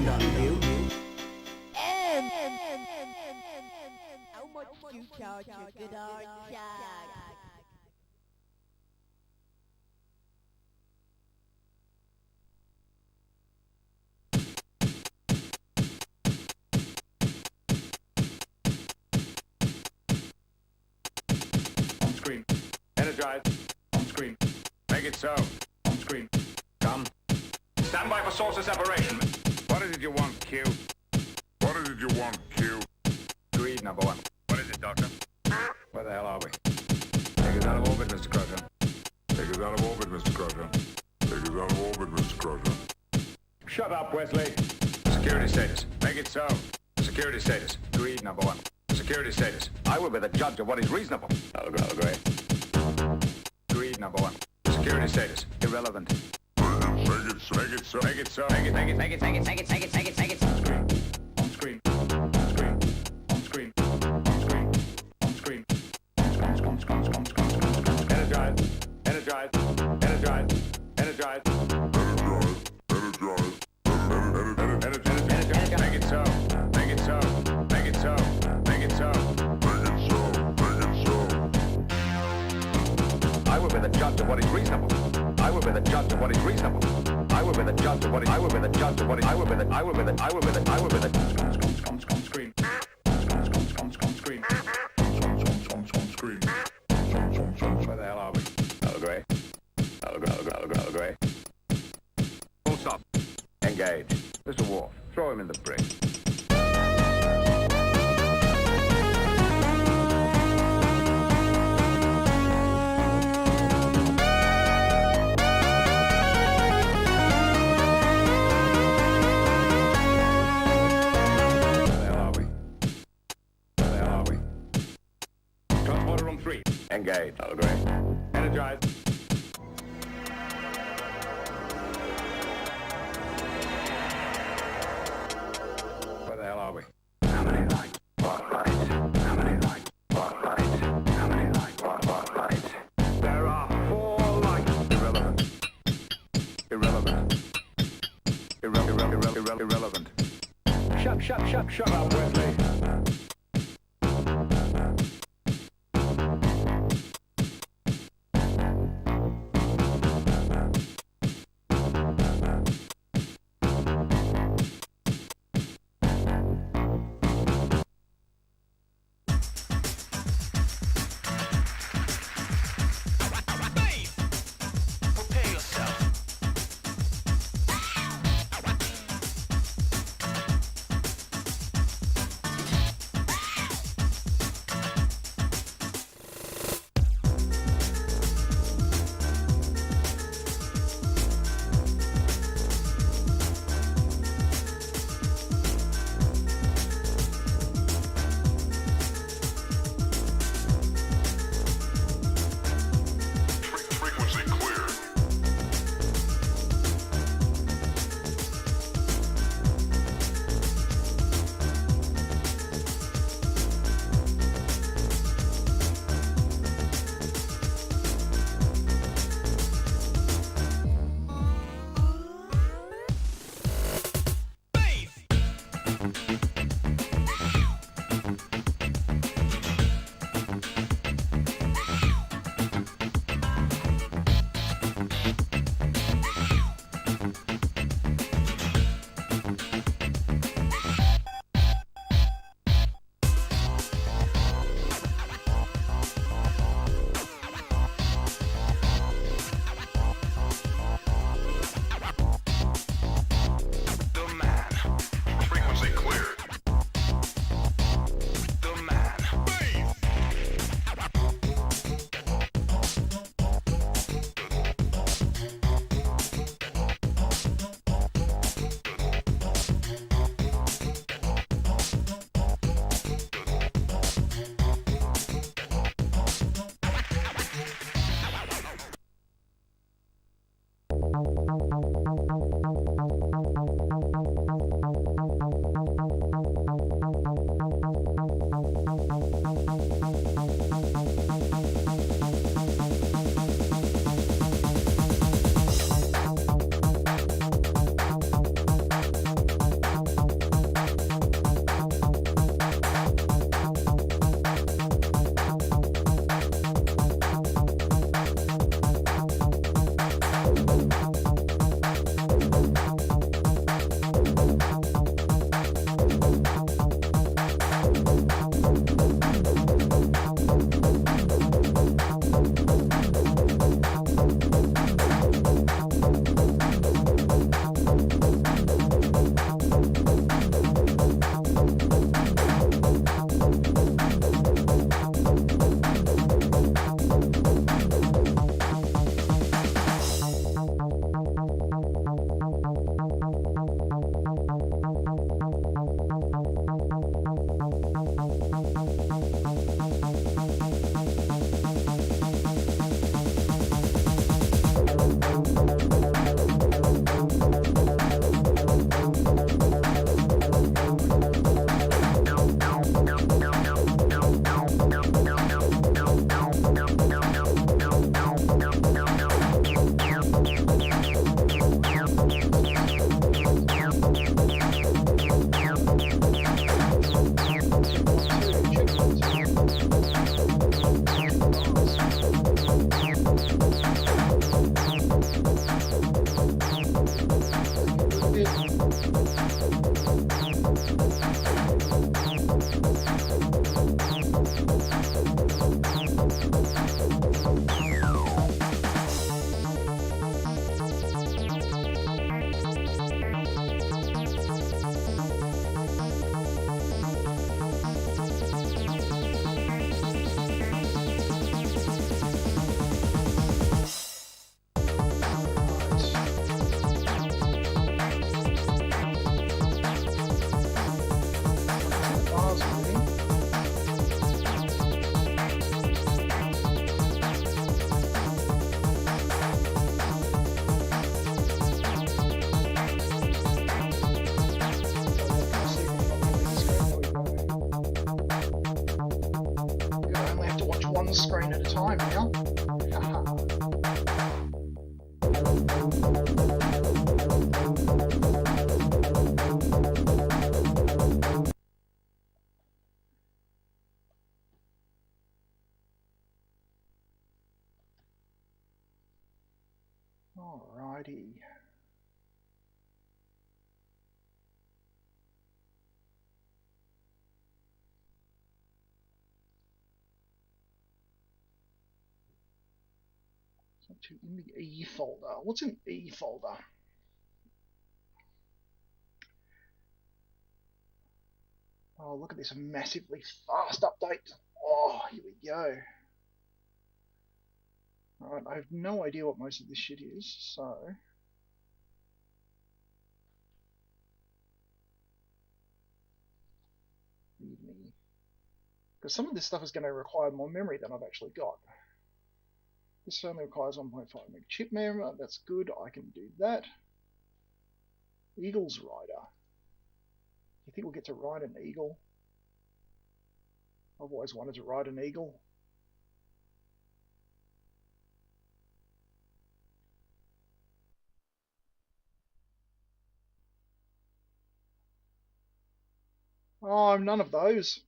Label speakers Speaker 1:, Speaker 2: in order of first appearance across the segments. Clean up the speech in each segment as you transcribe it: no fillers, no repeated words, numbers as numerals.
Speaker 1: got you. And how much you charge your good old child?
Speaker 2: On screen. Energize. On screen. Make it so. On screen. Come. Stand by for source of separation. What is it you want, Q?
Speaker 3: What is it you want, Q?
Speaker 2: Greed, number one. What is it, Doctor? Where the hell are we? Take us out of orbit, Mr. Crusher.
Speaker 3: Take us out of orbit, Mr. Crusher. Take us out of orbit, Mr. Crusher.
Speaker 2: Shut up, Wesley. Security status. Make it so. Security status. Greed, number one. Security status. I will be the judge of what is reasonable. I'll agree. Greed, number one. Security status. Irrelevant.
Speaker 3: Make it so. Make it so.
Speaker 2: Make it so. Make it. On screen. On screen. On screen. On screen. On screen. On screen. Energize. Energize. Energize. Energize. Energize. Make it so. Make it so. Make it so. Make it so.
Speaker 3: Make it so. Make it so.
Speaker 2: I will be the judge of what is reasonable. I will be the judge of what is reasonable. I will be the judge of what is. I will be the judge of what is. I will be the. I will be the. I will be the. I will be the. Screen. Screen.
Speaker 3: Screen.
Speaker 2: Where the hell are we? I'll agree. Full stop. Engage. Mr. Worf, throw him in the brig. Transporter room 3. Engage. I'll agree. Energize. Where the hell are we? How many lights? What lights? How many lights? What lights? How many lights? What lights? There are 4 lights. Irrelevant. Irrelevant. Shut up, Wesley.
Speaker 4: Screen at a time now. Alrighty. In the E folder. What's an E folder? Oh, look at this massively fast update. Oh, here we go. Alright, I have no idea what most of this shit is, so... Leave me. Because some of this stuff is going to require more memory than I've actually got. This only requires 1.5 meg chip memory. That's good. I can do that. Eagle's Rider. You think we'll get to ride an eagle? I've always wanted to ride an eagle. Oh, I'm none of those.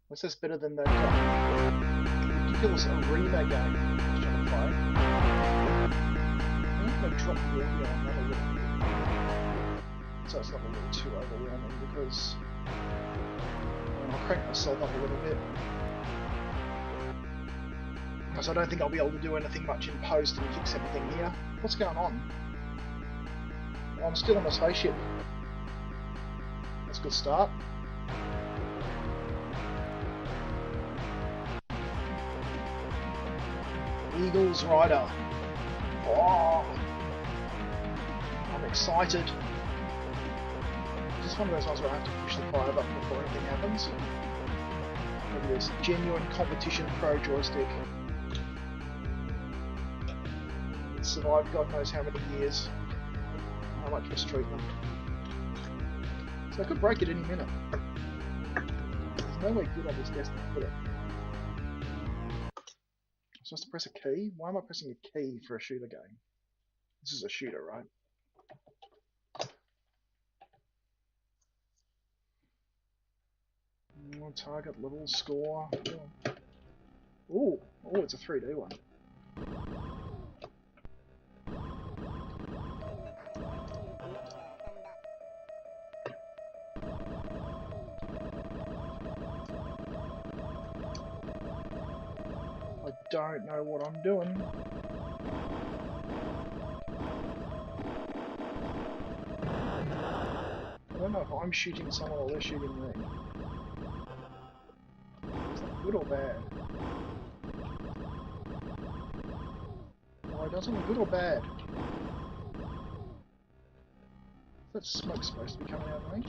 Speaker 4: What's this better than that ridiculous arena game I was trying to play? I'm going to drop the audio on that a little bit, so it's not a little too overwhelming, because I'll crank myself up a little bit. Because I don't think I'll be able to do anything much in post and fix anything here. What's going on? Oh, I'm still on the spaceship. That's a good start. Eagle's Rider. Oh, I'm excited. This is one of those ones where I have to push the fire button before anything happens. Look at this genuine competition pro joystick. It's survived God knows how many years. How much mistreatment. So I could break it any minute. There's no way good on this desk to put it. I'm supposed to press a key? Why am I pressing a key for a shooter game? This is a shooter, right? Target, level, score. Ooh, oh, it's a 3D one. I don't know what I'm doing. I don't know if I'm shooting someone or they're shooting me. Is that good or bad? Oh, it doesn't look good or bad? Is that smoke supposed to be coming out of me?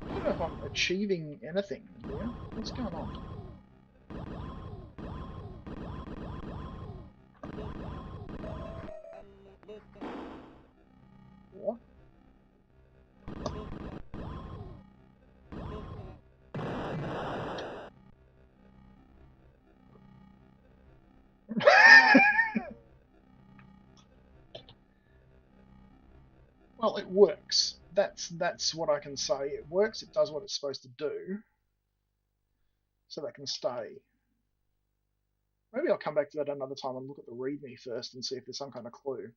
Speaker 4: I don't know if I'm achieving anything here. What's going on? What? Well, it works. that's what I can say. It works. It does what it's supposed to do. So that can stay. Maybe I'll come back to that another time and look at the README first and see if there's some kind of clue.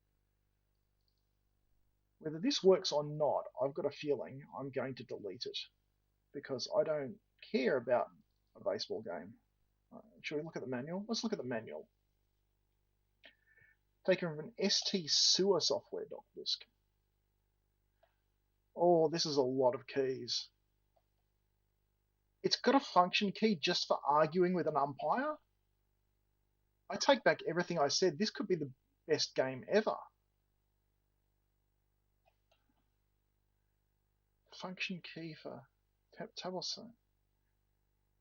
Speaker 4: Whether this works or not, I've got a feeling I'm going to delete it because I don't care about a baseball game. Should we look at the manual? Let's look at the manual. Taken from an ST Sewer software doc disk. Oh, this is a lot of keys. It's got a function key just for arguing with an umpire. I take back everything I said. This could be the best game ever. Function key for table space.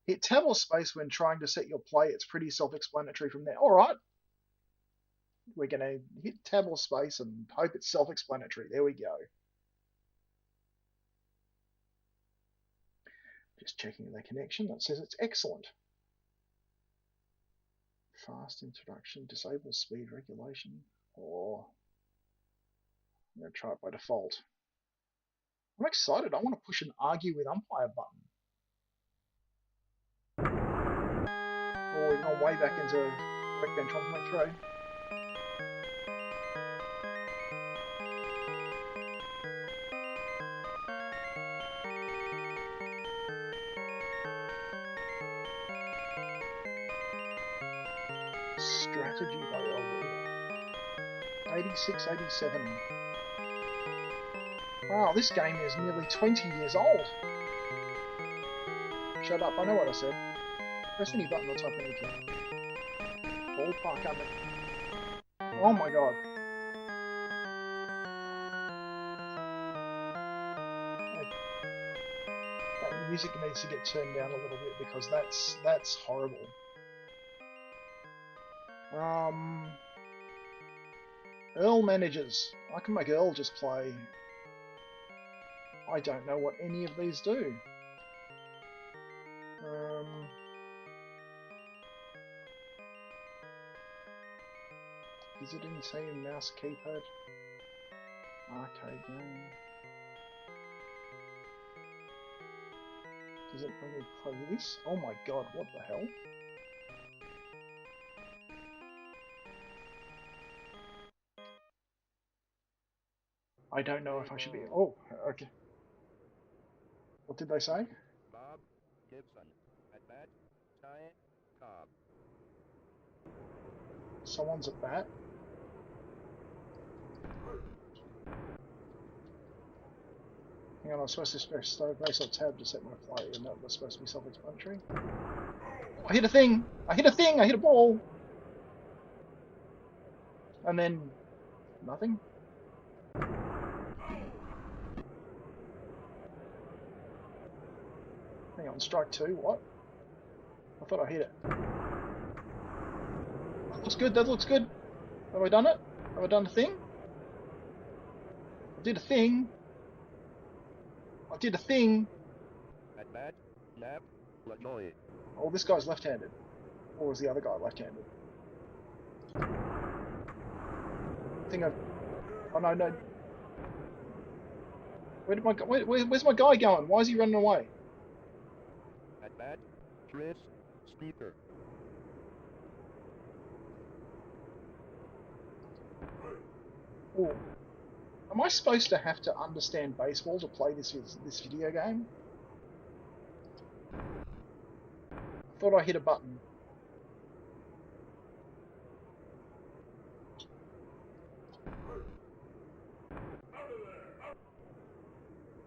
Speaker 4: Hit tab or space when trying to set your play. It's pretty self-explanatory from there. All right. We're going to hit tab or space and hope it's self-explanatory. There we go. Just checking the connection. That says it's excellent. Fast introduction, disable speed regulation, or I'm going to try it by default. I'm excited. I want to push an argue with umpire button. Oh, we've gone way back into Workbench 1.3. Strategy by Elwood. 86, 87. Wow, this game is nearly 20 years old. Shut up, I know what I said. Press any button or type anything. Ballpark under. Oh my god. That music needs to get turned down a little bit because that's horrible. Earl managers. I can make Earl just play. I don't know what any of these do. Visiting team, mouse keypad, arcade game. Does it only play this? Oh my god, what the hell? I don't know if I should be. Oh, okay. What did they say?
Speaker 5: Bob Gibson at bat, Giant Cobb.
Speaker 4: Someone's at bat. Hang on, I'm supposed to press base or tab to set my play, and that was supposed to be self-explanatory. Oh, I hit a thing! I hit a thing! I hit a ball! And then nothing. Hang on, strike two, what? I thought I hit it. That looks good, that looks good. Have I done it? Have I done the thing? I did a thing. I did a thing.
Speaker 5: At bat, Nap, Lanoy.
Speaker 4: Oh, this guy's left-handed. Or was the other guy left-handed? I think I've... Oh no, no. Where's my guy going? Why is he running away?
Speaker 5: At bat, Chris Speaker.
Speaker 4: Oh. Am I supposed to have to understand baseball to play this video game? I thought I hit a button.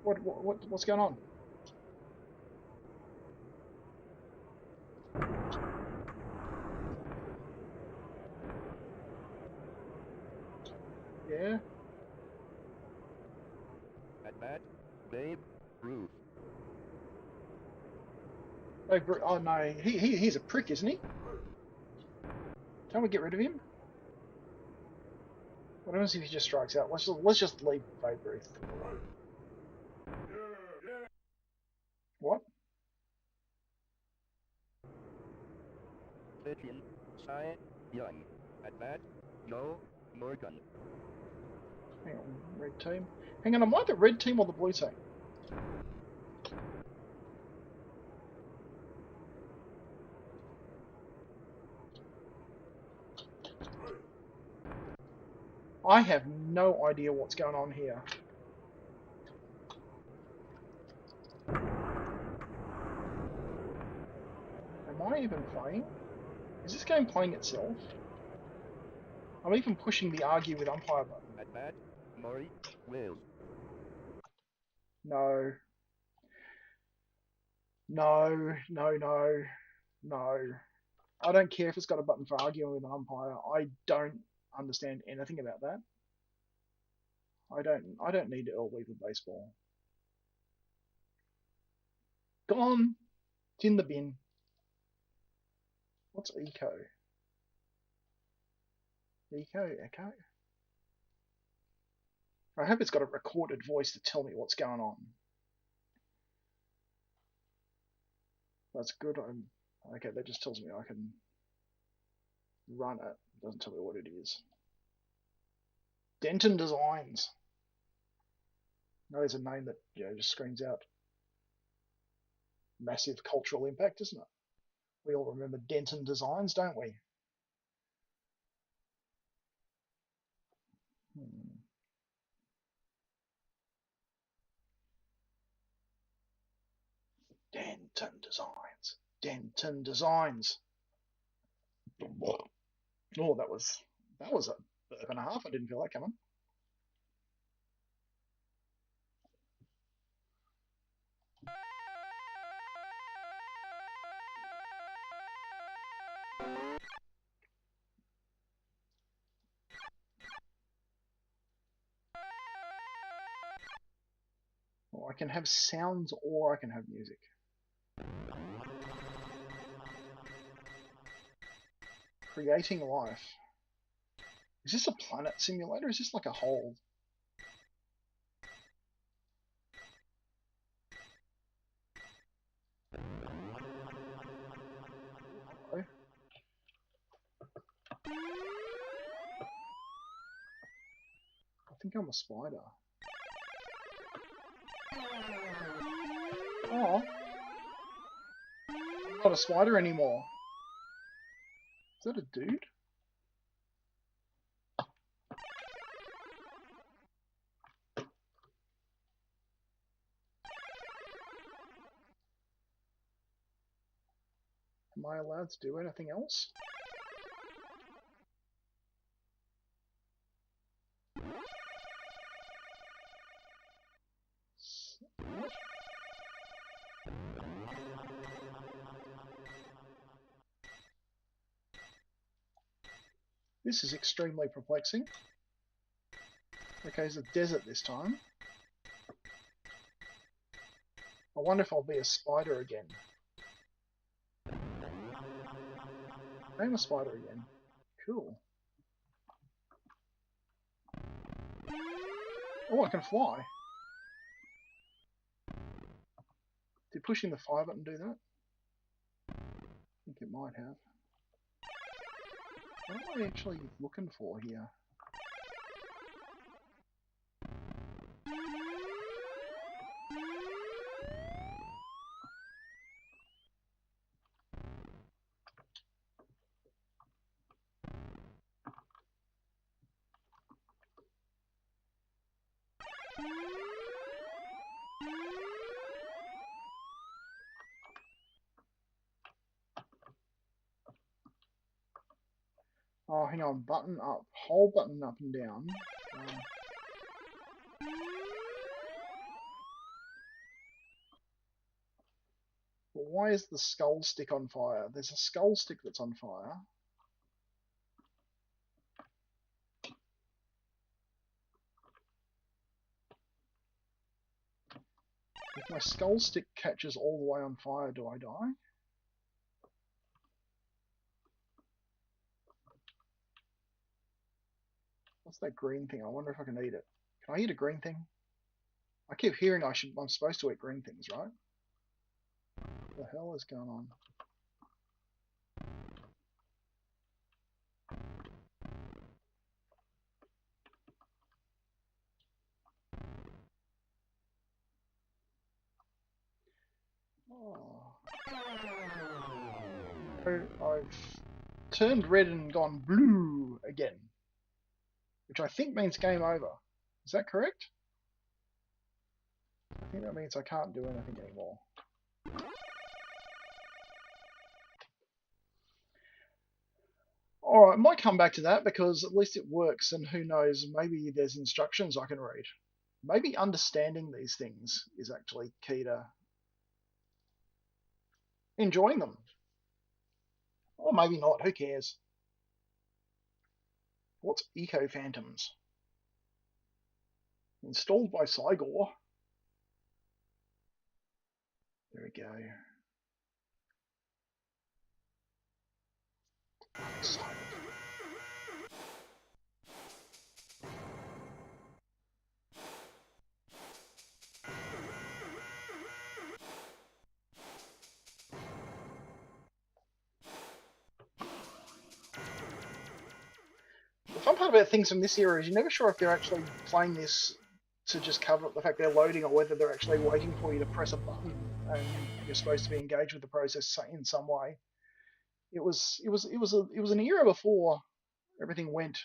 Speaker 4: What's going on? Yeah.
Speaker 5: At bat, Babe Ruth.
Speaker 4: Oh no, he's a prick, isn't he? Can't we get rid of him? What happens if he just strikes out? Let's just leave Babe Ruth alone. What?
Speaker 5: Pitching, Giant Young. At bat, Joe Morgan.
Speaker 4: Hang on, red team. Hang on, am I the red team or the blue team? I have no idea what's going on here. Am I even playing? Is this game playing itself? I'm even pushing the argue with umpire button.
Speaker 5: At bat, Murray, Wales.
Speaker 4: No. No, no, no, no. I don't care if it's got a button for arguing with an umpire. I don't understand anything about that. I don't need Earl Weaver baseball. Gone. It's in the bin. What's eco? Eco, echo? I hope it's got a recorded voice to tell me what's going on. That's good. Okay, that just tells me I can run it. It doesn't tell me what it is. Denton Designs. No, there's a name that just screams out massive cultural impact, isn't it? We all remember Denton Designs, don't we? Denton Designs. Denton Designs. Oh, that was a burp and a half. I didn't feel that coming. Well, I can have sounds or I can have music. Creating life. Is this a planet simulator? Is this like a hole? Hello? I think I'm a spider. Oh. I'm not a spider anymore. Is that a dude? Am I allowed to do anything else? What? This is extremely perplexing. Okay, it's a desert this time. I wonder if I'll be a spider again. I'm a spider again. Cool. Oh, I can fly. Did pushing the fire button do that? I think it might have. What am I actually looking for here? Oh, hang on. Button up. Whole button up and down. But why is the skull stick on fire? There's a skull stick that's on fire. If my skull stick catches all the way on fire, do I die? What's that green thing? I wonder if I can eat it. Can I eat a green thing? I keep hearing I'm supposed to eat green things, right? What the hell is going on? I've turned red and gone blue again, which I think means game over. Is that correct? I think that means I can't do anything anymore. Alright, I might come back to that because at least it works, and who knows, maybe there's instructions I can read. Maybe understanding these things is actually key to enjoying them. Or maybe not, who cares? What's Eco Phantoms? Installed by Cygor. There we go. I'm excited. The fun part about things from this era is you're never sure if they're actually playing this to just cover up the fact they're loading, or whether they're actually waiting for you to press a button and you're supposed to be engaged with the process in some way. It was an era before everything went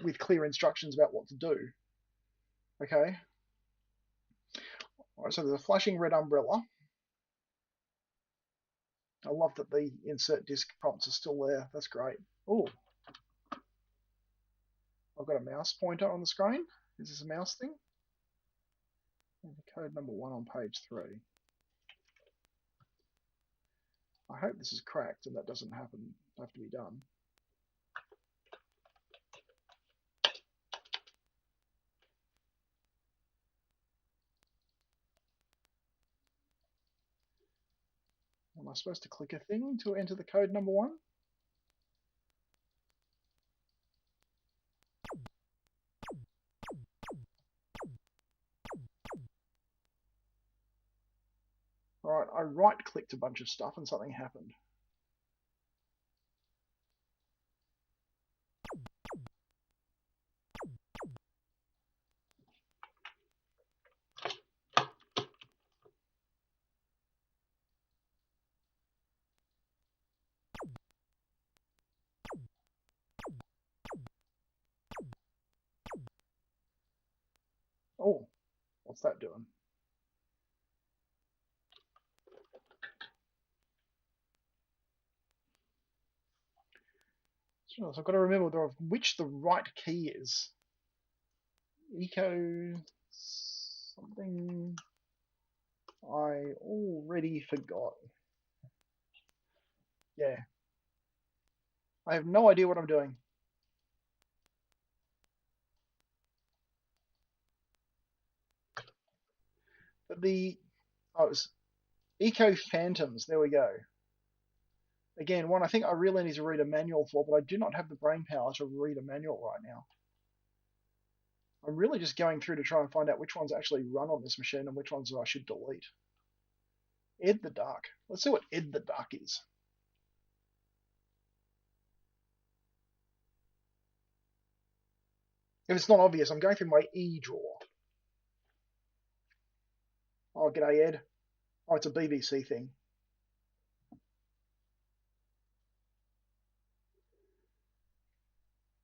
Speaker 4: with clear instructions about what to do. Okay. Alright, so there's a flashing red umbrella. I love that the insert disk prompts are still there. That's great. Oh, I've got a mouse pointer on the screen. Is this a mouse thing? Code number 1 on page 3. I hope this is cracked and that doesn't have to be done. Am I supposed to click a thing to enter the code number 1? Alright, I right-clicked a bunch of stuff and something happened. Oh, what's that doing? So I've got to remember which the right key is. Eco something I already forgot. Yeah. I have no idea what I'm doing. But oh, it was Eco Phantoms, there we go. Again, one I think I really need to read a manual for, but I do not have the brain power to read a manual right now. I'm really just going through to try and find out which ones actually run on this machine and which ones I should delete. Ed the Duck. Let's see what Ed the Duck is. If it's not obvious, I'm going through my E drawer. Oh, g'day, Ed. Oh, it's a BBC thing.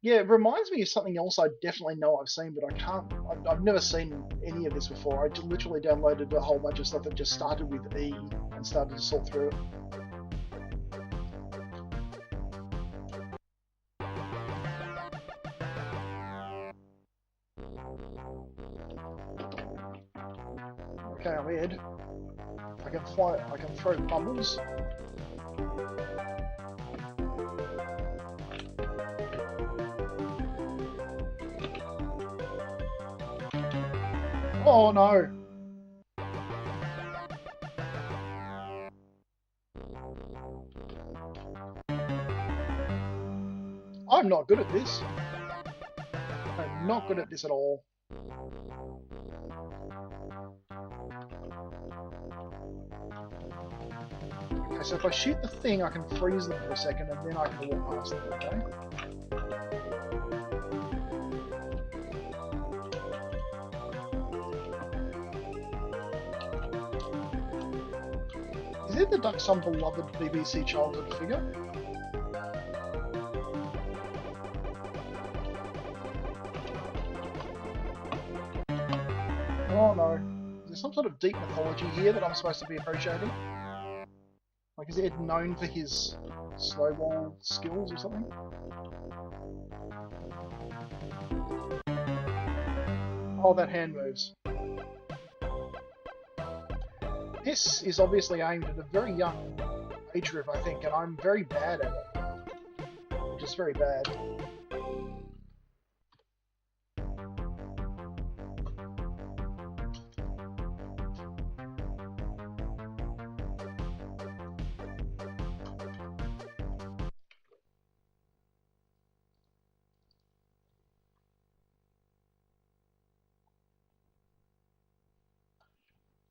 Speaker 4: Yeah, it reminds me of something else I definitely know I've seen, but I can't. I've never seen any of this before. I literally downloaded a whole bunch of stuff that just started with E and started to sort through it. Okay, I'm Ed. I can fly. I can throw bubbles. Oh no! I'm not good at this. I'm not good at this at all. Okay, so if I shoot the thing, I can freeze them for a second and then I can walk past them, okay? Ed the Duck some beloved BBC childhood figure? Oh no. Is there some sort of deep mythology here that I'm supposed to be appreciating? Like, is Ed known for his snowball skills or something? Oh, that hand moves. This is obviously aimed at a very young age group, I think, and I'm very bad at it. Which is very bad.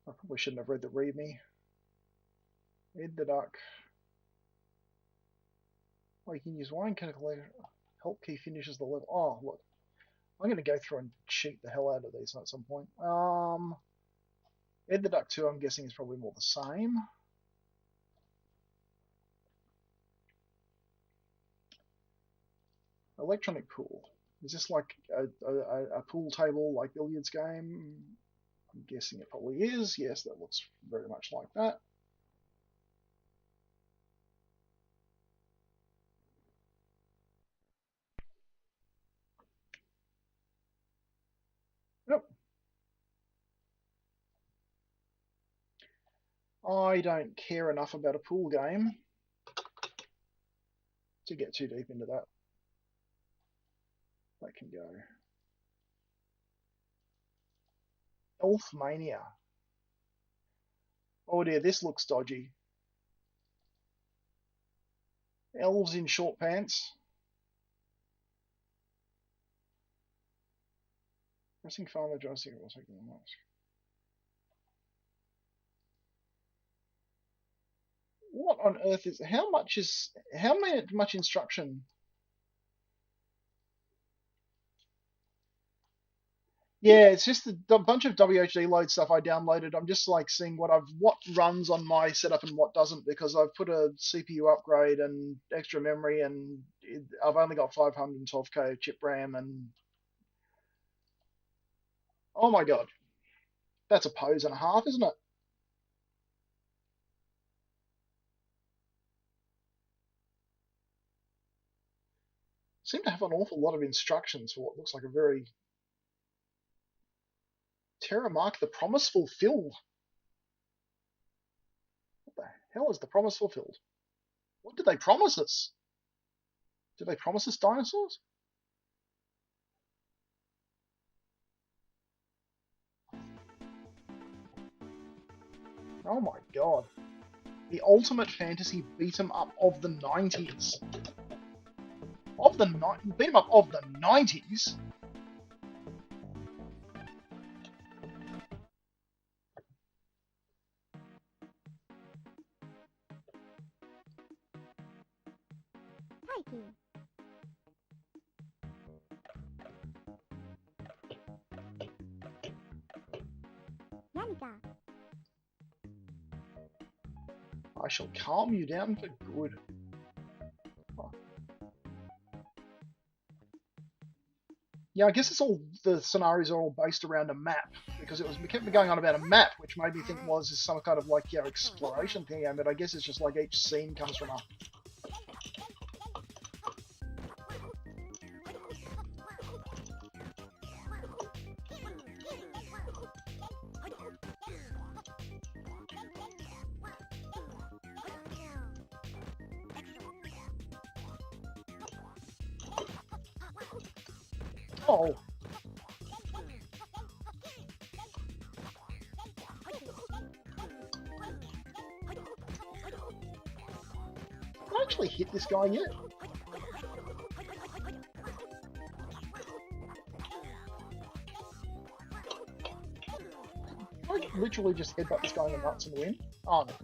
Speaker 4: I probably shouldn't have read the README. Ed the Duck. Oh, you can use wine calculator. Help key finishes the level. Oh, look. I'm going to go through and cheat the hell out of these at some point. Ed the Duck 2, I'm guessing, is probably more the same. Electronic pool. Is this like a pool table, like billiards game? I'm guessing it probably is. Yes, that looks very much like that. Yep. I don't care enough about a pool game to get too deep into that. That can go. Elf Mania. Oh dear, this looks dodgy. Elves in short pants. Pressing farther joystick will take the mask. What on earth is how much instruction? Yeah, it's just a bunch of WHD load stuff I downloaded. I'm just like seeing what runs on my setup and what doesn't, because I've put a CPU upgrade and extra memory, and I've only got 512k chip RAM, and oh my god, that's a pose and a half, isn't it? Seem to have an awful lot of instructions for what looks like a very Terra Mark the Promise Fulfilled. What the hell is the promise fulfilled? What did they promise us? Did they promise us dinosaurs? Oh my god. The ultimate fantasy beat 'em up of the 90s. Beat 'em up of the 90s?
Speaker 1: Hiking. Amiga.
Speaker 4: I shall calm you down for good. Oh. Yeah, I guess the scenarios are all based around a map, because we kept going on about a map, which made me think was some kind of like exploration thing, but I guess it's just like each scene comes from a. Oh. Have I actually hit this guy yet? I literally just headbutt this guy in the nuts and win. Oh no.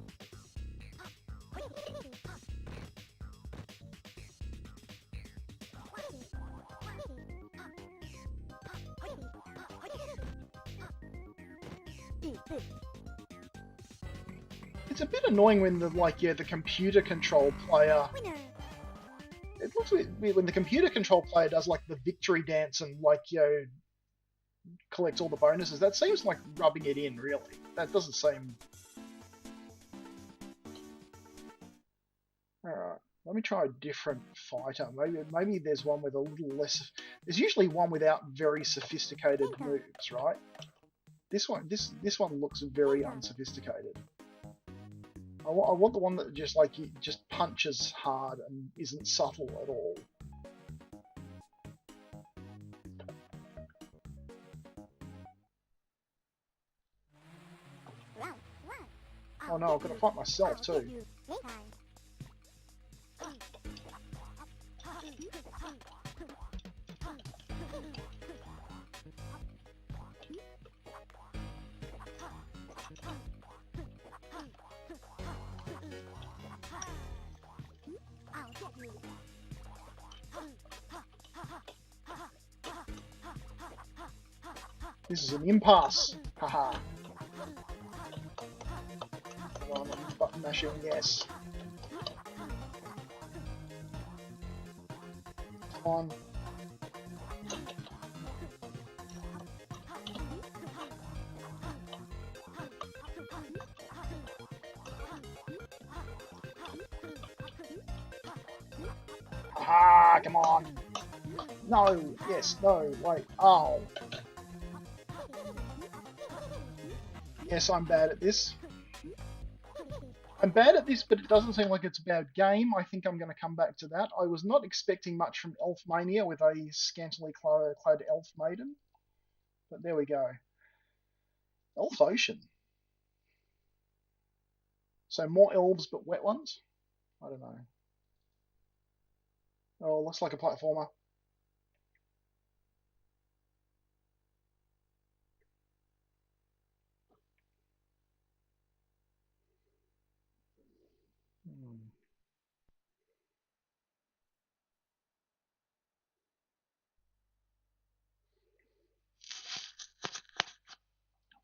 Speaker 4: a bit annoying when the computer control player.
Speaker 1: Winner.
Speaker 4: It looks weird when the computer control player does like the victory dance and collects all the bonuses. That seems like rubbing it in, really. That doesn't seem. Alright, let me try a different fighter. Maybe there's one with a little less. There's usually one without very sophisticated moves, right? This one looks very unsophisticated. I want the one that just just punches hard and isn't subtle at all.
Speaker 1: Round one.
Speaker 4: Oh no, I've got to fight myself too. This is an impasse. Haha. Come on, button mashing, yes. Come on. Haha, come on. No, yes, no, wait, oh. Yes, I'm bad at this. I'm bad at this, but it doesn't seem like it's a bad game. I think I'm going to come back to that. I was not expecting much from Elf Mania with a scantily clad elf maiden. But there we go. Elf Ocean. So more elves, but wet ones? I don't know. Oh, looks like a platformer.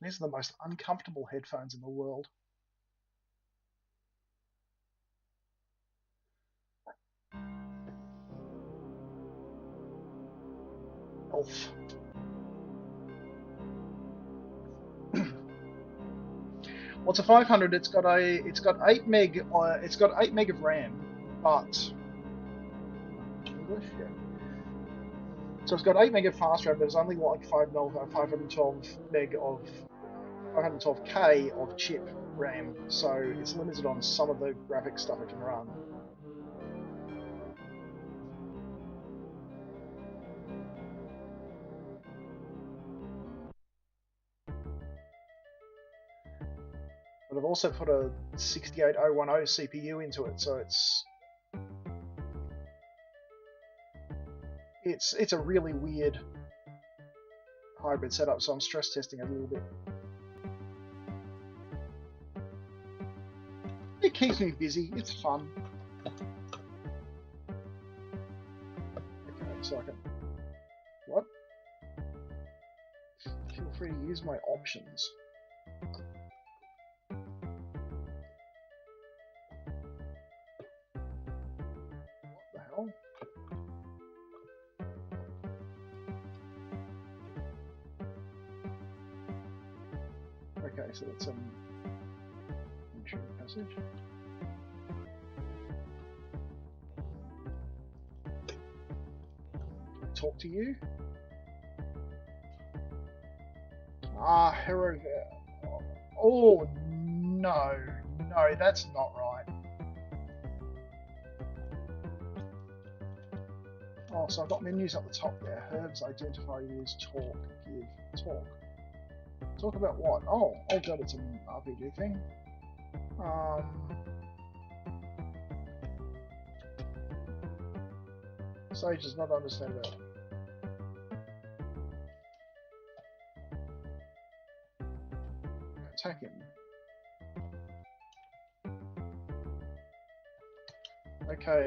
Speaker 4: These are the most uncomfortable headphones in the world. Elf. What's a 500? It's got 8 meg. It's got 8 meg of RAM, but English, yeah. So it's got 8 meg of fast RAM, but it's only like 512 meg of 512k of chip RAM. So it's limited on some of the graphics stuff it can run. But I've also put a 68010 CPU into it, so it's a really weird hybrid setup, so I'm stress testing it a little bit. It keeps me busy, it's fun. Okay, so I can... What? Feel free to use my options. What the hell? Okay, so that's entry passage. Talk to you. Ah, hero. Oh no, no, that's not right. Oh, so I've got menus at the top there. Herbs, identify, use, talk, give, talk. Talk about what? Oh god, it's an RPG thing. Sage does not understand that. Attack him. Okay.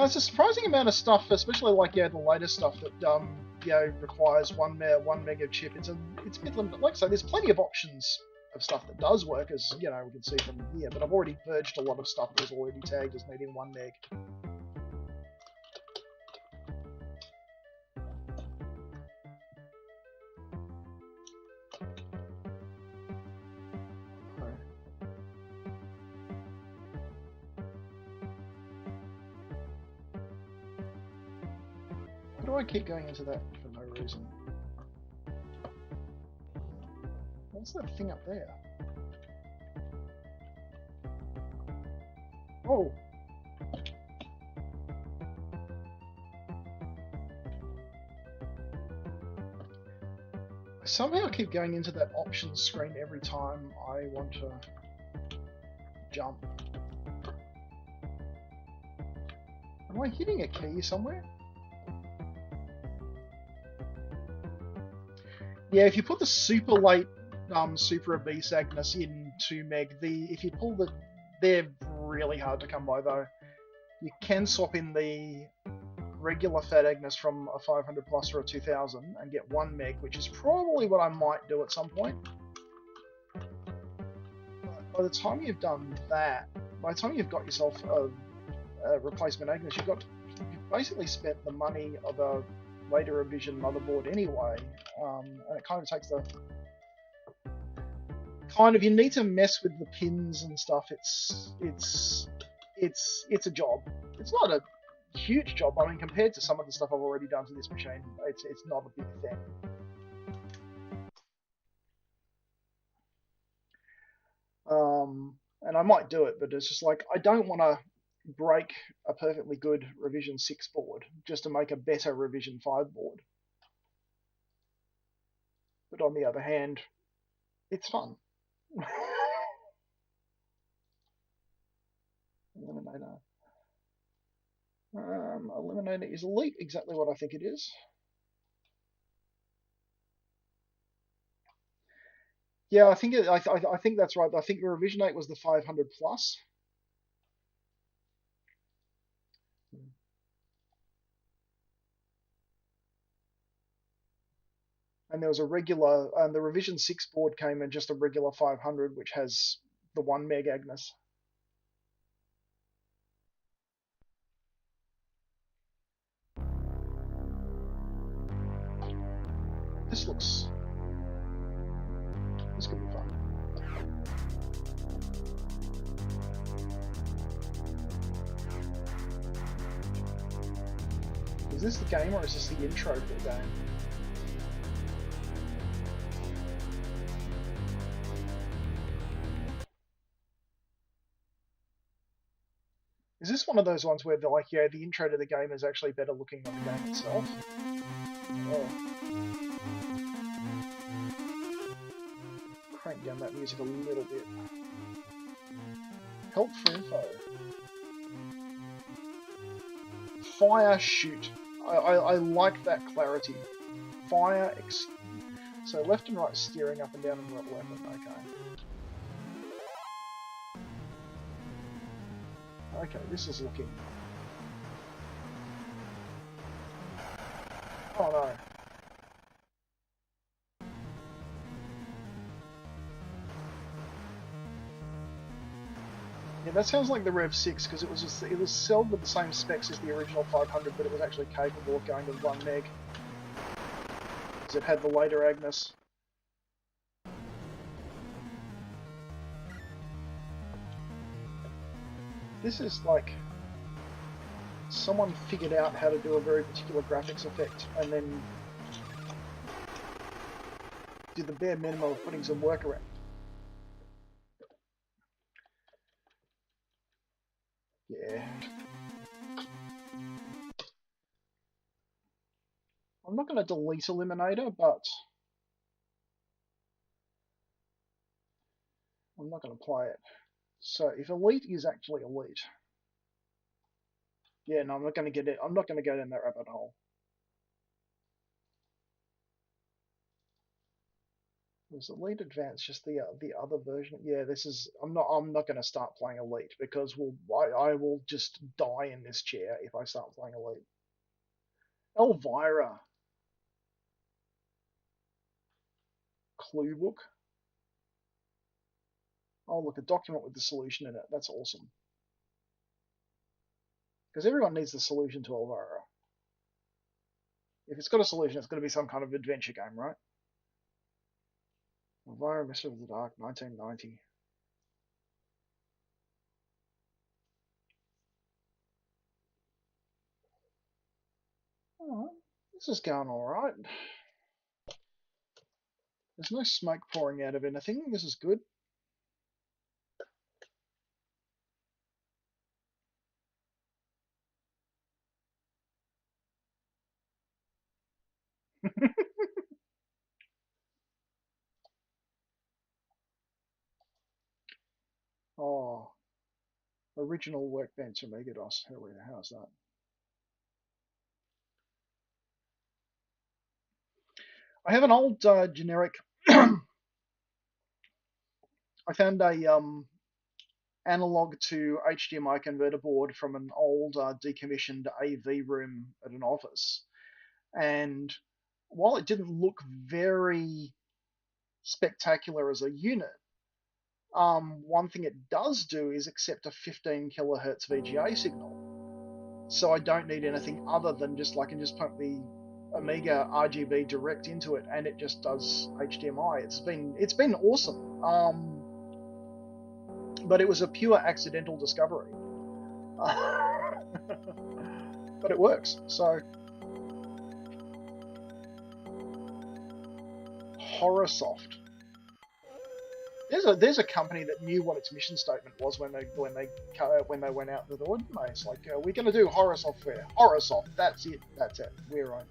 Speaker 4: Now, it's a surprising amount of stuff, especially like the latest stuff that requires one meg of chip. It's a bit limited. Like I say, there's plenty of options of stuff that does work, as we can see from here. But I've already purged a lot of stuff that was already tagged as needing 1 meg. Why do I keep going into that for no reason? What's that thing up there? Oh! I somehow keep going into that options screen every time I want to jump. Am I hitting a key somewhere? Yeah, if you put the super late Super Obese Agnes in 2 meg, if you pull they're really hard to come by though. You can swap in the regular Fat Agnes from a 500 plus or a 2000 and get 1 meg, which is probably what I might do at some point. But by the time you've done that, by the time you've got yourself a replacement Agnes, you've basically spent the money of a later revision motherboard anyway, and it kind of takes the you need to mess with the pins and stuff. It's a job. It's not a huge job. I mean, compared to some of the stuff I've already done to this machine, it's not a big thing. And I might do it, but it's just like I don't want to break a perfectly good revision 6 board just to make a better revision 5 board. But on the other hand, it's fun. Eliminator. Eliminator is elite, exactly what I think it is. Yeah, I think I think that's right. I think the revision 8 was the 500 plus. And there was a regular, the revision 6 board came in just a regular 500, which has the 1 meg Agnes. This could be fun. Is this the game or is this the intro to the game? Is this one of those ones where they're like, yeah, the intro to the game is actually better looking than the game itself? Oh. Crank down that music a little bit. Help for info. Fire, shoot. I like that clarity. Fire, so left and right steering up and down and weapon, okay. Okay, this is looking... Oh no. Yeah, that sounds like the Rev 6 because it was sold with the same specs as the original 500, but it was actually capable of going to 1 meg. Because it had the later Agnes. This is like someone figured out how to do a very particular graphics effect and then did the bare minimum of putting some work around. Yeah. I'm not going to delete Eliminator, but I'm not going to play it. So if Elite is actually Elite, yeah, no, I'm not going to get it. I'm not going to go down that rabbit hole. Was Elite Advanced just the other version? Yeah, this is. I'm not going to start playing Elite because I will just die in this chair if I start playing Elite. Elvira. Clue book. Oh, look, a document with the solution in it. That's awesome. Because everyone needs the solution to Elvira. If it's got a solution, it's got to be some kind of adventure game, right? Elvira, Mystery of the Dark, 1990. Oh, this is going alright. There's no smoke pouring out of anything. This is good. Oh, original workbench Amiga DOS. How's that? I have an old generic. I found a analog to HDMI converter board from an old decommissioned AV room at an office, and while it didn't look very spectacular as a unit, one thing it does do is accept a 15 kilohertz VGA signal. So I don't need anything other than just I can just pump the Amiga RGB direct into it, and it just does HDMI. It's been awesome. But it was a pure accidental discovery. But it works. So Horrorsoft. There's a company that knew what its mission statement was when they went out the door. It's like we're going to do horror software. Horrorsoft. That's it. We're on.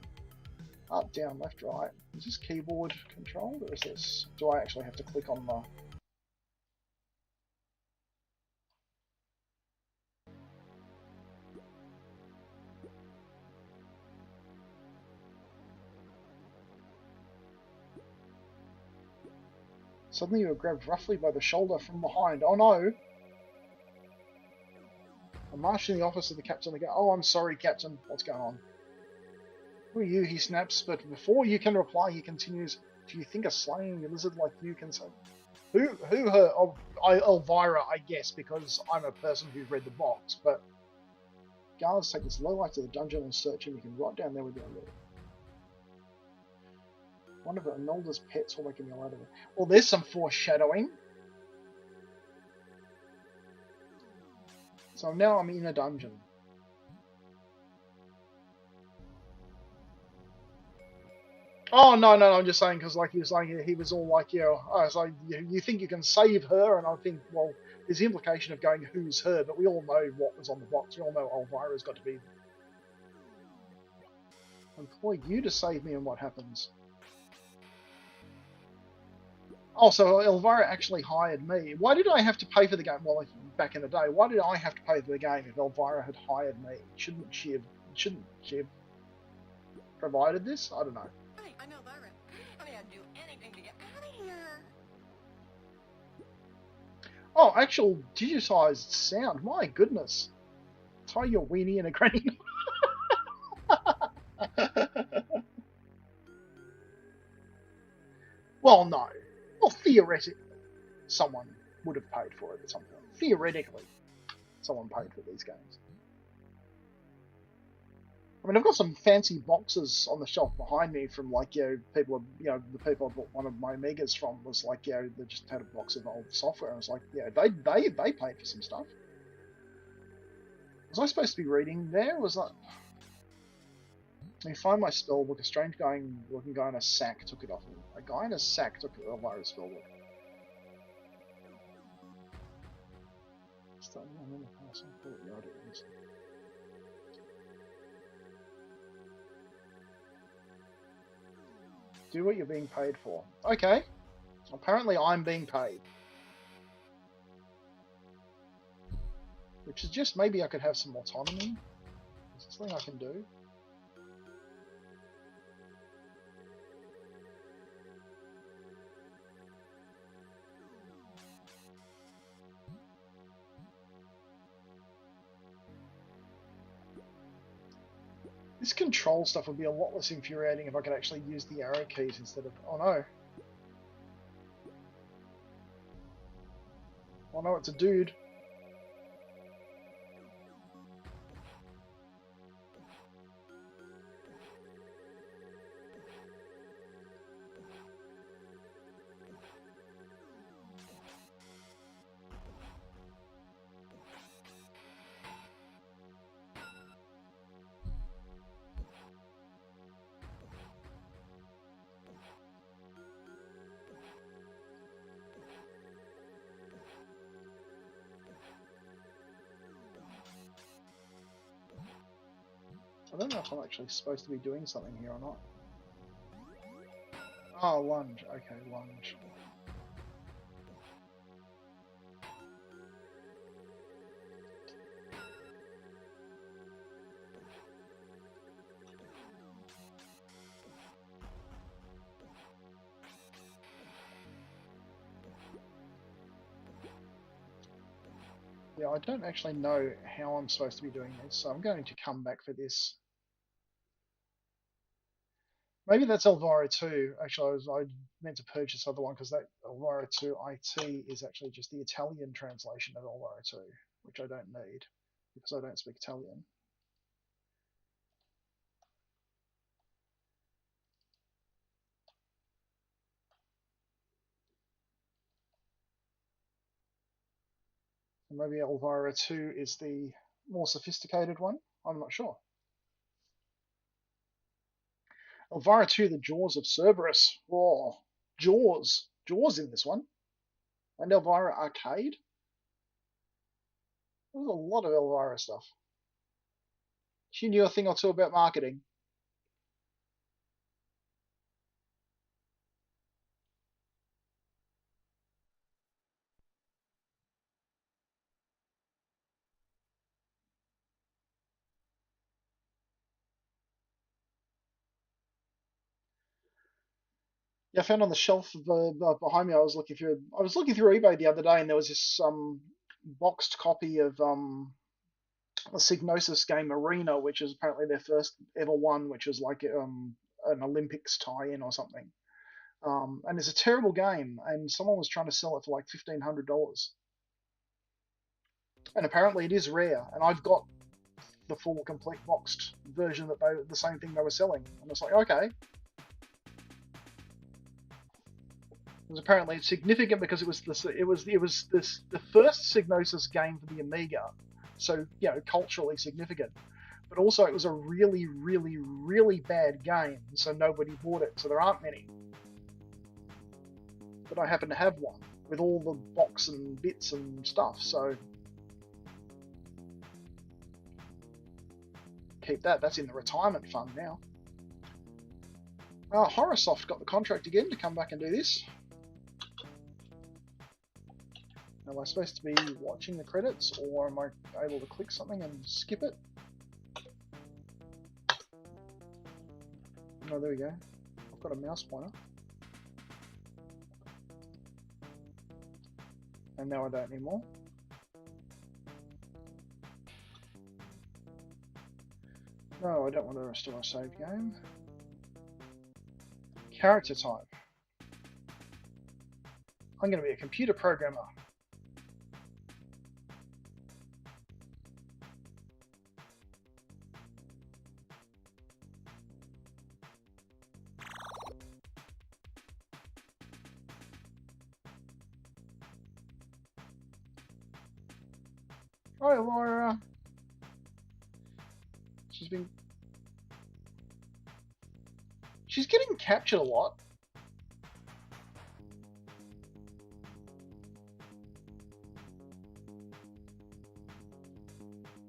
Speaker 4: Up, down, left, right. Is this keyboard controlled, or is this? Do I actually have to click on the? Suddenly you are grabbed roughly by the shoulder from behind. Oh no! I'm marching the office of the captain again. Oh, I'm sorry, Captain. What's going on? Who are you? He snaps, but before you can reply, he continues. Do you think a slaying lizard like you can say? Who her? Oh, Elvira, I guess, because I'm a person who read the box. But guards take this lowlight to the dungeon and search him. You can right down there with the other. One of Imelda's pets will make him yell out of it. Well, there's some foreshadowing. So now I'm in a dungeon. Oh no, I'm just saying because he was saying he was all like, so you think you can save her, and I think, well, there's the implication of going who's her, but we all know what was on the box. We all know Elvira's got to be. Employ you to save me, and what happens? Oh, so Elvira actually hired me. Why did I have to pay for the game? Well, back in the day, why did I have to pay for the game if Elvira had hired me? Shouldn't she have provided this? I don't know.
Speaker 6: Hi, I'm Elvira. I'd do anything to get out of here.
Speaker 4: Oh, actual digitized sound. My goodness. Tie your weenie in a granny. Well, no. Well, theoretically, someone would have paid for it at some point. Theoretically, someone paid for these games. I mean, I've got some fancy boxes on the shelf behind me from people. The people I bought one of my Amigas from was they just had a box of old software. I was like, they paid for some stuff. Was I supposed to be reading there? Was that? Let me find my spellbook. A strange looking guy in a sack took it off me. A guy in a sack took Elvira's spellbook. Do what you're being paid for. Okay. Apparently I'm being paid. Which is just maybe I could have some autonomy. Is this something I can do? This control stuff would be a lot less infuriating if I could actually use the arrow keys instead of... Oh no. Oh no, it's a dude. I don't know if I'm actually supposed to be doing something here or not. Oh, lunge. Okay, lunge. Yeah, I don't actually know how I'm supposed to be doing this, so I'm going to come back for this. Maybe that's Elvira 2. Actually, I meant to purchase the other one because that Elvira 2 IT is actually just the Italian translation of Elvira 2, which I don't need because I don't speak Italian. Maybe Elvira 2 is the more sophisticated one. I'm not sure. Elvira 2, The Jaws of Cerberus. Oh, Jaws. Jaws in this one. And Elvira Arcade. There's a lot of Elvira stuff. She knew a thing or two about marketing. Yeah, I found on the shelf behind me. I was looking through eBay the other day, and there was this boxed copy of a Psygnosis game Arena, which is apparently their first ever one, which was like an Olympics tie-in or something. And it's a terrible game, and someone was trying to sell it for like $1,500. And apparently it is rare, and I've got the full complete boxed version the same thing they were selling. And it's like, okay. It was apparently significant because it was the first Psygnosis game for the Amiga, so culturally significant. But also it was a really, really, really bad game, so nobody bought it. So there aren't many. But I happen to have one with all the box and bits and stuff. So keep that. That's in the retirement fund now. Horrorsoft got the contract again to come back and do this. Am I supposed to be watching the credits, or am I able to click something and skip it? Oh, there we go. I've got a mouse pointer. And now I don't anymore. No, I don't want to restore a save game. Character type. I'm going to be a computer programmer. Hi, Laura. She's getting captured a lot.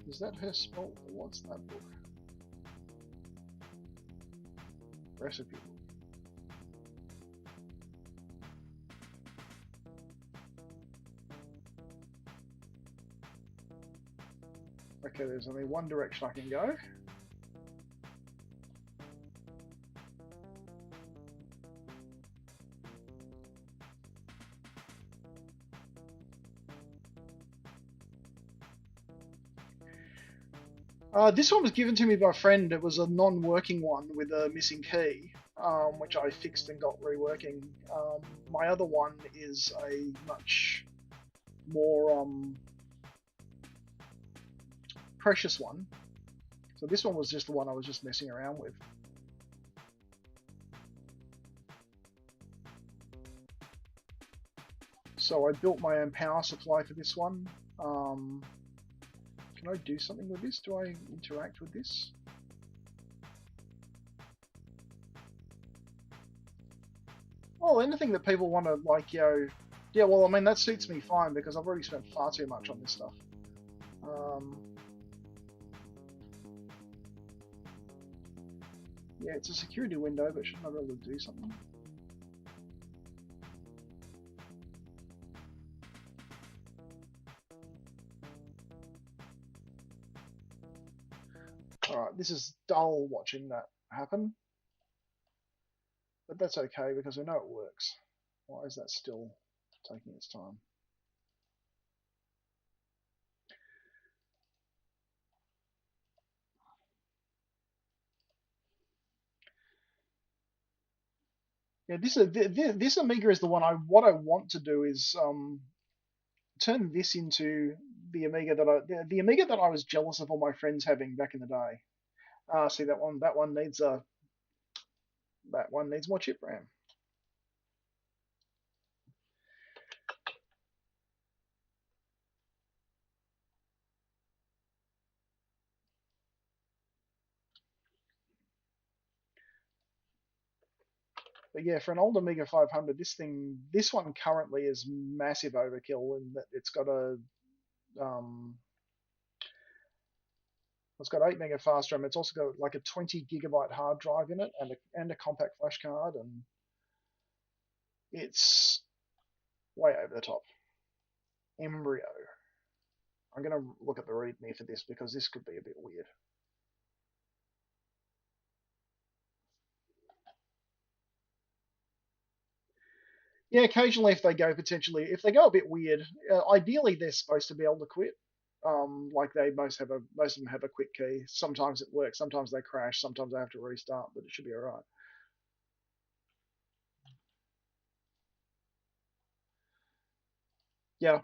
Speaker 4: Is that her spell? What's that book? Recipe book. Okay, there's only one direction I can go. This one was given to me by a friend. It was a non-working one with a missing key, which I fixed and got reworking. My other one is a much more precious one. So this one was just the one I was just messing around with. So I built my own power supply for this one. Can I do something with this? Do I interact with this? Oh, anything that people want to, like, yeah, well, I mean, that suits me fine because I've already spent far too much on this stuff. Yeah, it's a security window, but shouldn't I be able to do something? Alright, this is dull watching that happen. But that's okay because I know it works. Why is that still taking its time? Yeah, this Amiga is the one what I want to do is turn this into the Amiga the Amiga that I was jealous of all my friends having back in the day. See that one needs more chip RAM. But yeah, for an old Amiga 500, this one currently is massive overkill in that it's got 8 mega fast RAM. It's also got like a 20 gigabyte hard drive in it and a compact flash card, and it's way over the top. Embryo. I'm gonna look at the README for this because this could be a bit weird. Yeah, occasionally if they go a bit weird, ideally they're supposed to be able to quit. Like most of them have a quick key. Sometimes it works, sometimes they crash, sometimes they have to restart, but it should be alright. Yeah,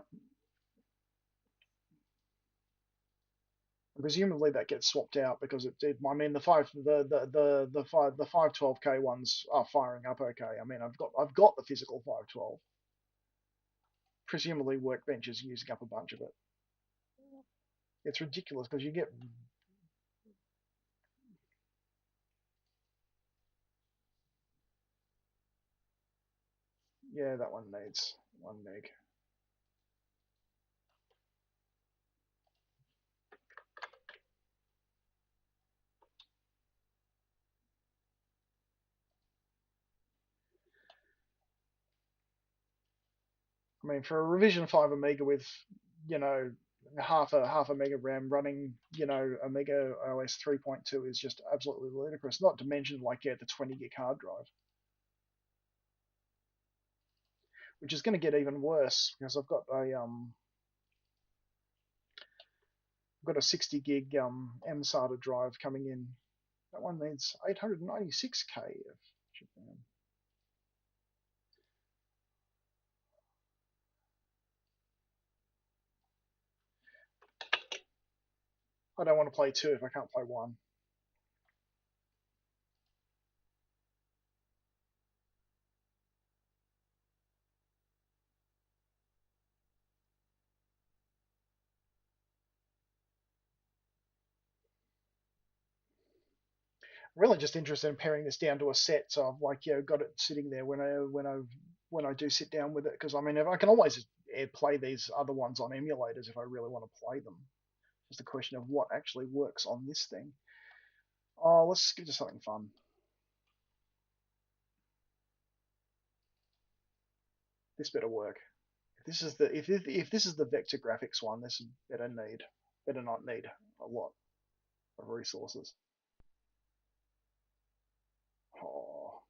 Speaker 4: presumably that gets swapped out because I mean the 512K ones are firing up okay. I mean I've got the physical 512. Presumably Workbench is using up a bunch of it. It's ridiculous because you get yeah, that one needs 1 meg. I mean, for a revision 5 Amiga with, you know, half a mega RAM running, Amiga OS 3.2 is just absolutely ludicrous. Not to mention, like, yeah, the 20 gig hard drive, which is going to get even worse because I've got a 60 gig MSATA drive coming in. That one needs 896K of chip RAM. I don't want to play 2 if I can't play 1. Really just interested in paring this down to a set. So I've got it sitting there when I do sit down with it because I mean I can always play these other ones on emulators if I really want to play them. Just a question of what actually works on this thing. Oh, let's get to something fun. This better work. If this is the vector graphics one, this better not need a lot of resources. Oh.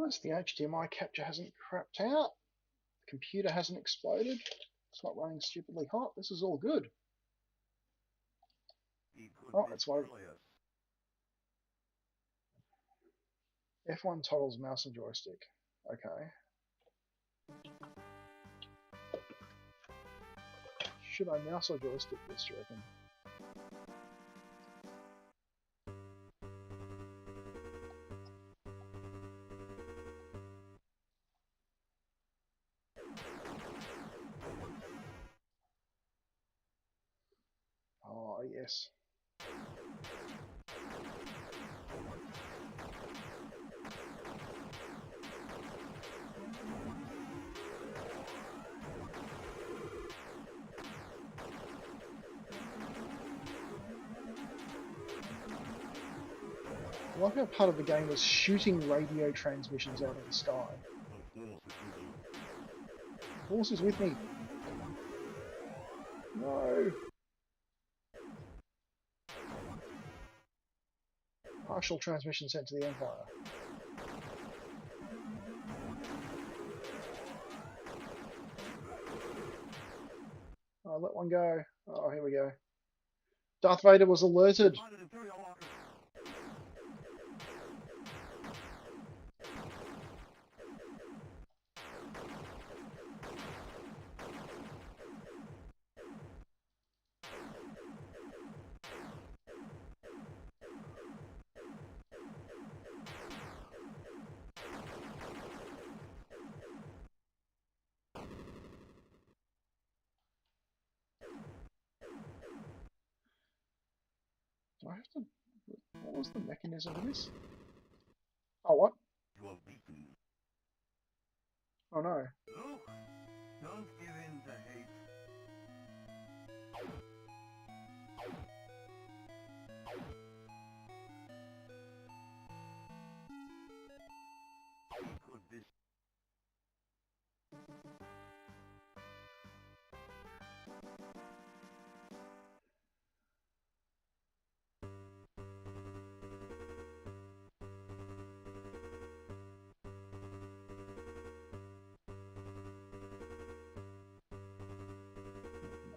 Speaker 4: Nice, the HDMI capture hasn't crapped out. The computer hasn't exploded. It's not running stupidly hot. This is all good. Oh, it's one. F1 toggles mouse and joystick. Okay. Should I mouse or joystick this, do you reckon? Oh, yes. I like how part of the game was shooting radio transmissions out of the sky. The horse is with me. No. Partial transmission sent to the Empire. Oh, let one go. Oh, here we go. Darth Vader was alerted. Do I have to... What was the mechanism of this? Oh, what? Oh no.
Speaker 5: Look, don't give in to hate. Could this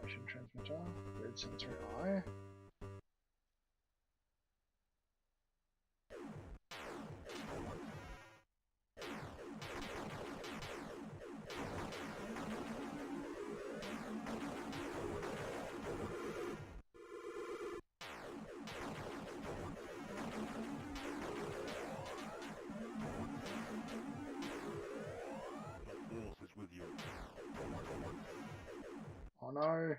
Speaker 4: Motion transmitter. Red sensory eye. Oh no. I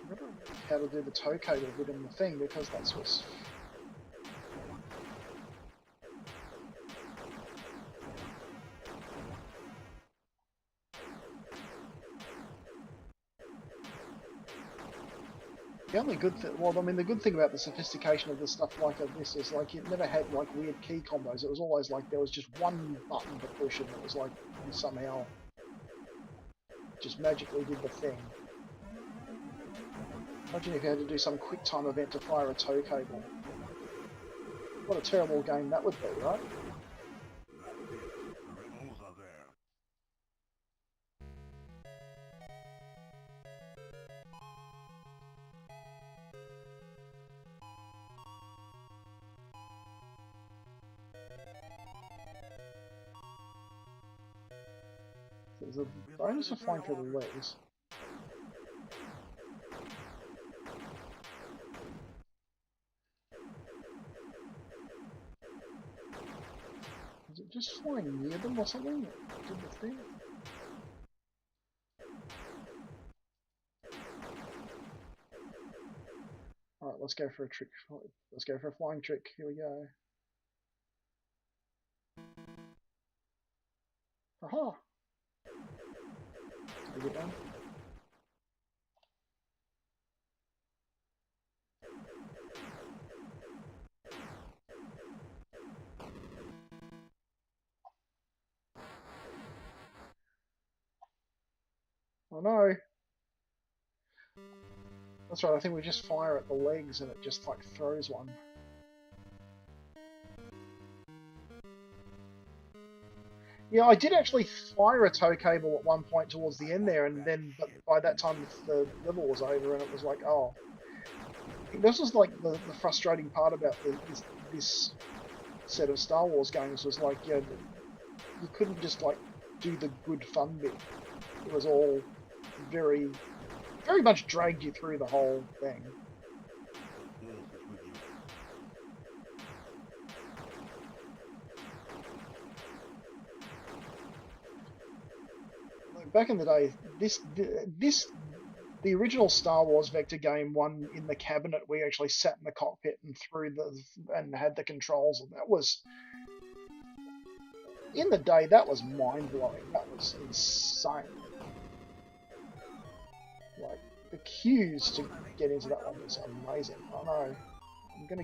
Speaker 4: don't know how to do the tow cable bit in the thing because that's what's... The only good thing, well, I mean, the good thing about the sophistication of the stuff like this is like it never had like weird key combos. It was always like there was just one button to push and it was like you somehow just magically did the thing. Imagine if you had to do some quick time event to fire a tow cable. What a terrible game that would be, right? There's a bonus of flying through the legs. Is it just flying near them or something? That did the thing? Alright, let's go for a trick. Let's go for a flying trick. Here we go. Aha! Did we get one? Oh no! That's right, I think we just fire at the legs and it just like throws one. Yeah, I did actually fire a tow cable at one point towards the end there, and then but by that time the level was over and it was like, oh. This was like the frustrating part about this set of Star Wars games was like, yeah, you couldn't just like do the good fun bit. It was all very much dragged you through the whole thing. Like back in the day, the original Star Wars Vector game, one in the cabinet, we actually sat in the cockpit and and had the controls, and that was, in the day, that was mind blowing. That was insane. Like the queues to get into that one was amazing. Oh no, I'm gonna.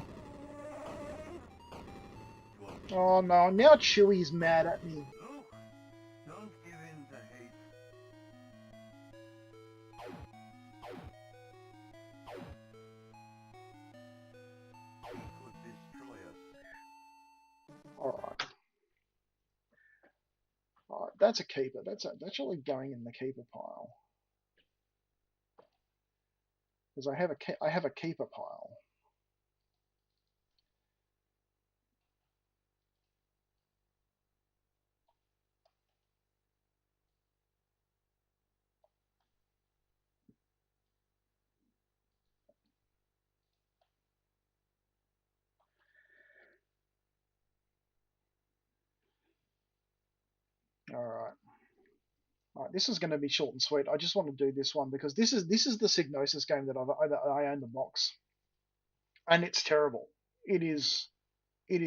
Speaker 4: Oh no, now Chewie's mad at me.
Speaker 7: Don't give in to hate. He could destroy us.
Speaker 4: Alright. Alright, that's a keeper. That's actually going in the keeper pile. Because I have a keeper pile. Alright. Alright, this is going to be short and sweet. I just want to do this one because this is the Signosis game that I own the box. And it's terrible. It is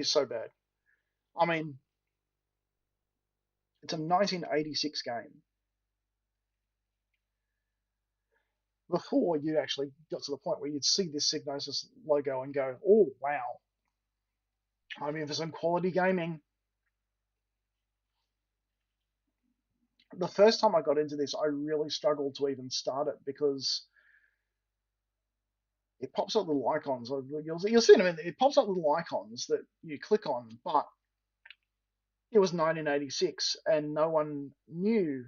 Speaker 4: so bad. I mean, it's a 1986 game. Before you actually got to the point where you'd see this Signosis logo and go, oh, wow. I mean, for some quality gaming. The first time I got into this, I really struggled to even start it because it pops up little icons. You'll see in a minute, it pops up little icons that you click on, but it was 1986 and no one knew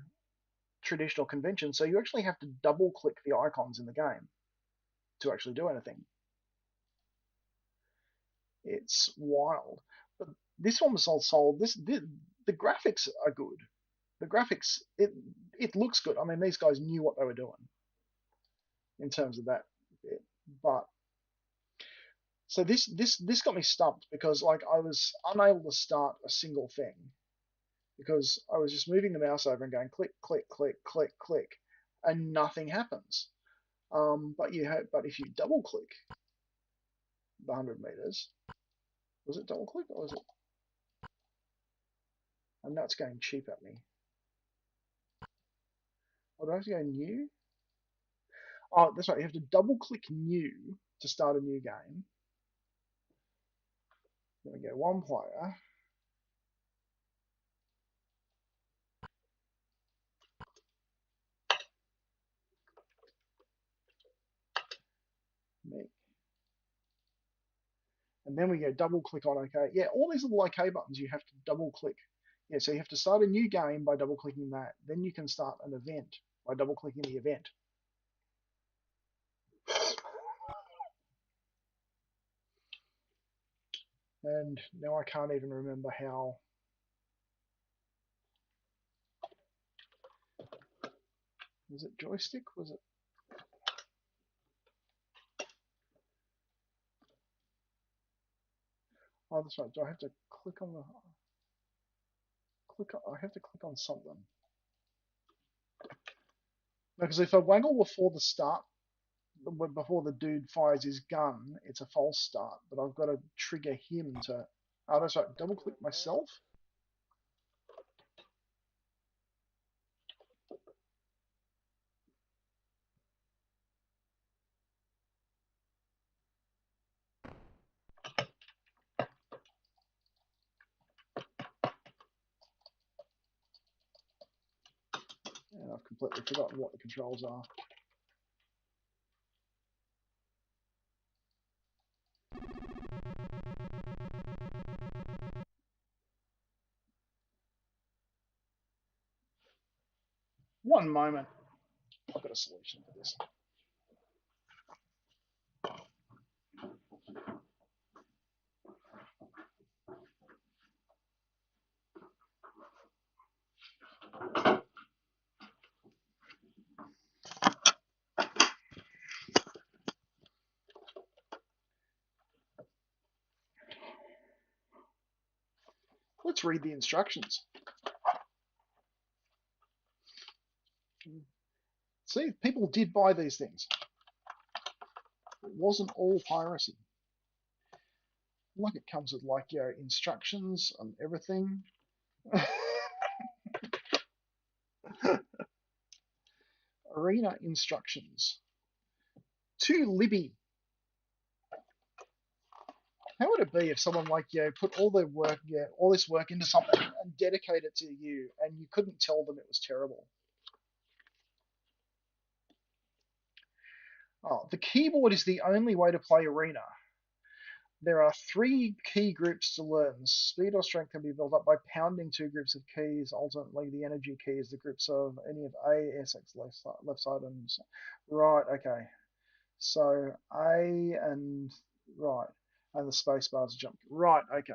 Speaker 4: traditional convention, so you actually have to double click the icons in the game to actually do anything. It's wild. But this one was all sold. The graphics are good. The graphics, it looks good. I mean, these guys knew what they were doing in terms of that bit. But so this got me stumped because like I was unable to start a single thing because I was just moving the mouse over and going click, click, click, click, click, and nothing happens. But if you double click the 100 meters, was it double click or was it? And that's going cheap at me. Oh, do I have to go new? Oh, that's right. You have to double click new to start a new game. There we go. One player. Make. And then we go double click on OK. Yeah, all these little OK buttons you have to double click. Yeah, so you have to start a new game by double clicking that. Then you can start an event by double clicking the event. And now I can't even remember how. Was it joystick? Was it? Oh, that's right. Do I have to click on the? I have to click on something. Because if I waggle before the start, before the dude fires his gun, it's a false start. But I've got to trigger him to. Oh, that's right. Double click myself. And I've completely forgotten what the controls are. One moment. I've got a solution for this. Let's read the instructions. See, people did buy these things. It wasn't all piracy. Like it comes with like your instructions and everything. Arena instructions. To Libby. How would it be if someone like put all their work, all this work into something and dedicate it to you, and you couldn't tell them it was terrible? Oh, the keyboard is the only way to play Arena. There are 3 key groups to learn. Speed or strength can be built up by pounding 2 groups of keys. Ultimately, the energy key is the groups of any of A, S, X, left side, and right. Okay, so A and right, and the space bars jump. Right. Okay.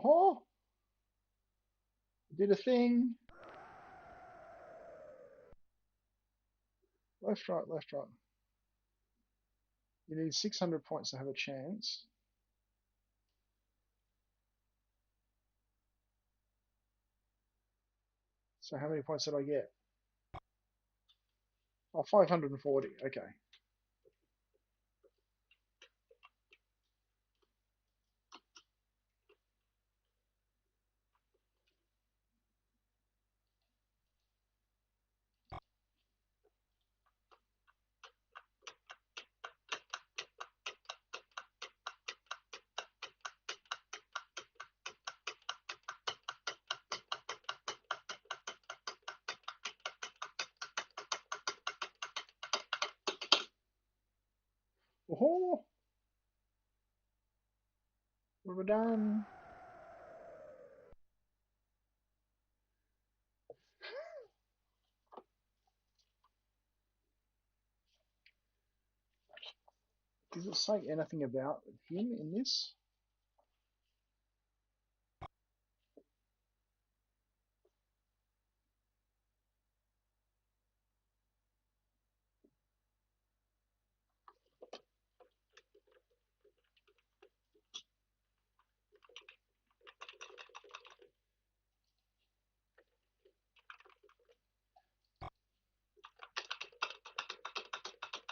Speaker 4: Oh, did a thing. Left, right, left, right. You need 600 points to have a chance. So how many points did I get? Oh, 540. Okay. Oh, we're done. Does it say anything about him in this?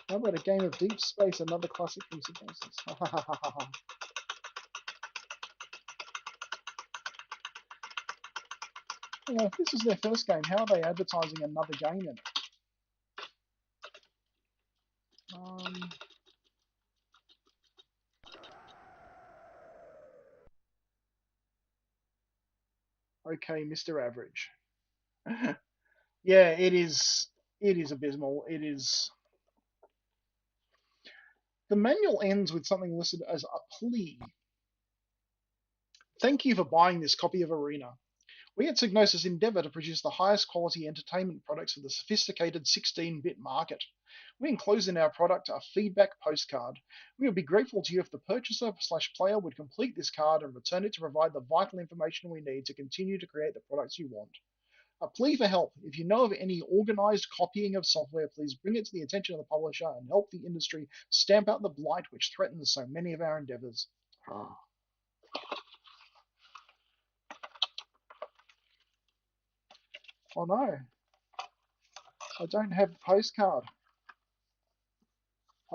Speaker 4: How about a game of Deep Space, another classic from Synopsis? Yeah, if this is their first game, how are they advertising another game in it? Okay, Mr. Average. Yeah, it is. It is abysmal. It is. The manual ends with something listed as a plea. Thank you for buying this copy of Arena. We at Psygnosis endeavour to produce the highest quality entertainment products for the sophisticated 16-bit market. We enclose in our product a feedback postcard. We would be grateful to you if the purchaser/player would complete this card and return it to provide the vital information we need to continue to create the products you want. A plea for help. If you know of any organized copying of software, please bring it to the attention of the publisher and help the industry stamp out the blight which threatens so many of our endeavors. Oh no, I don't have the postcard.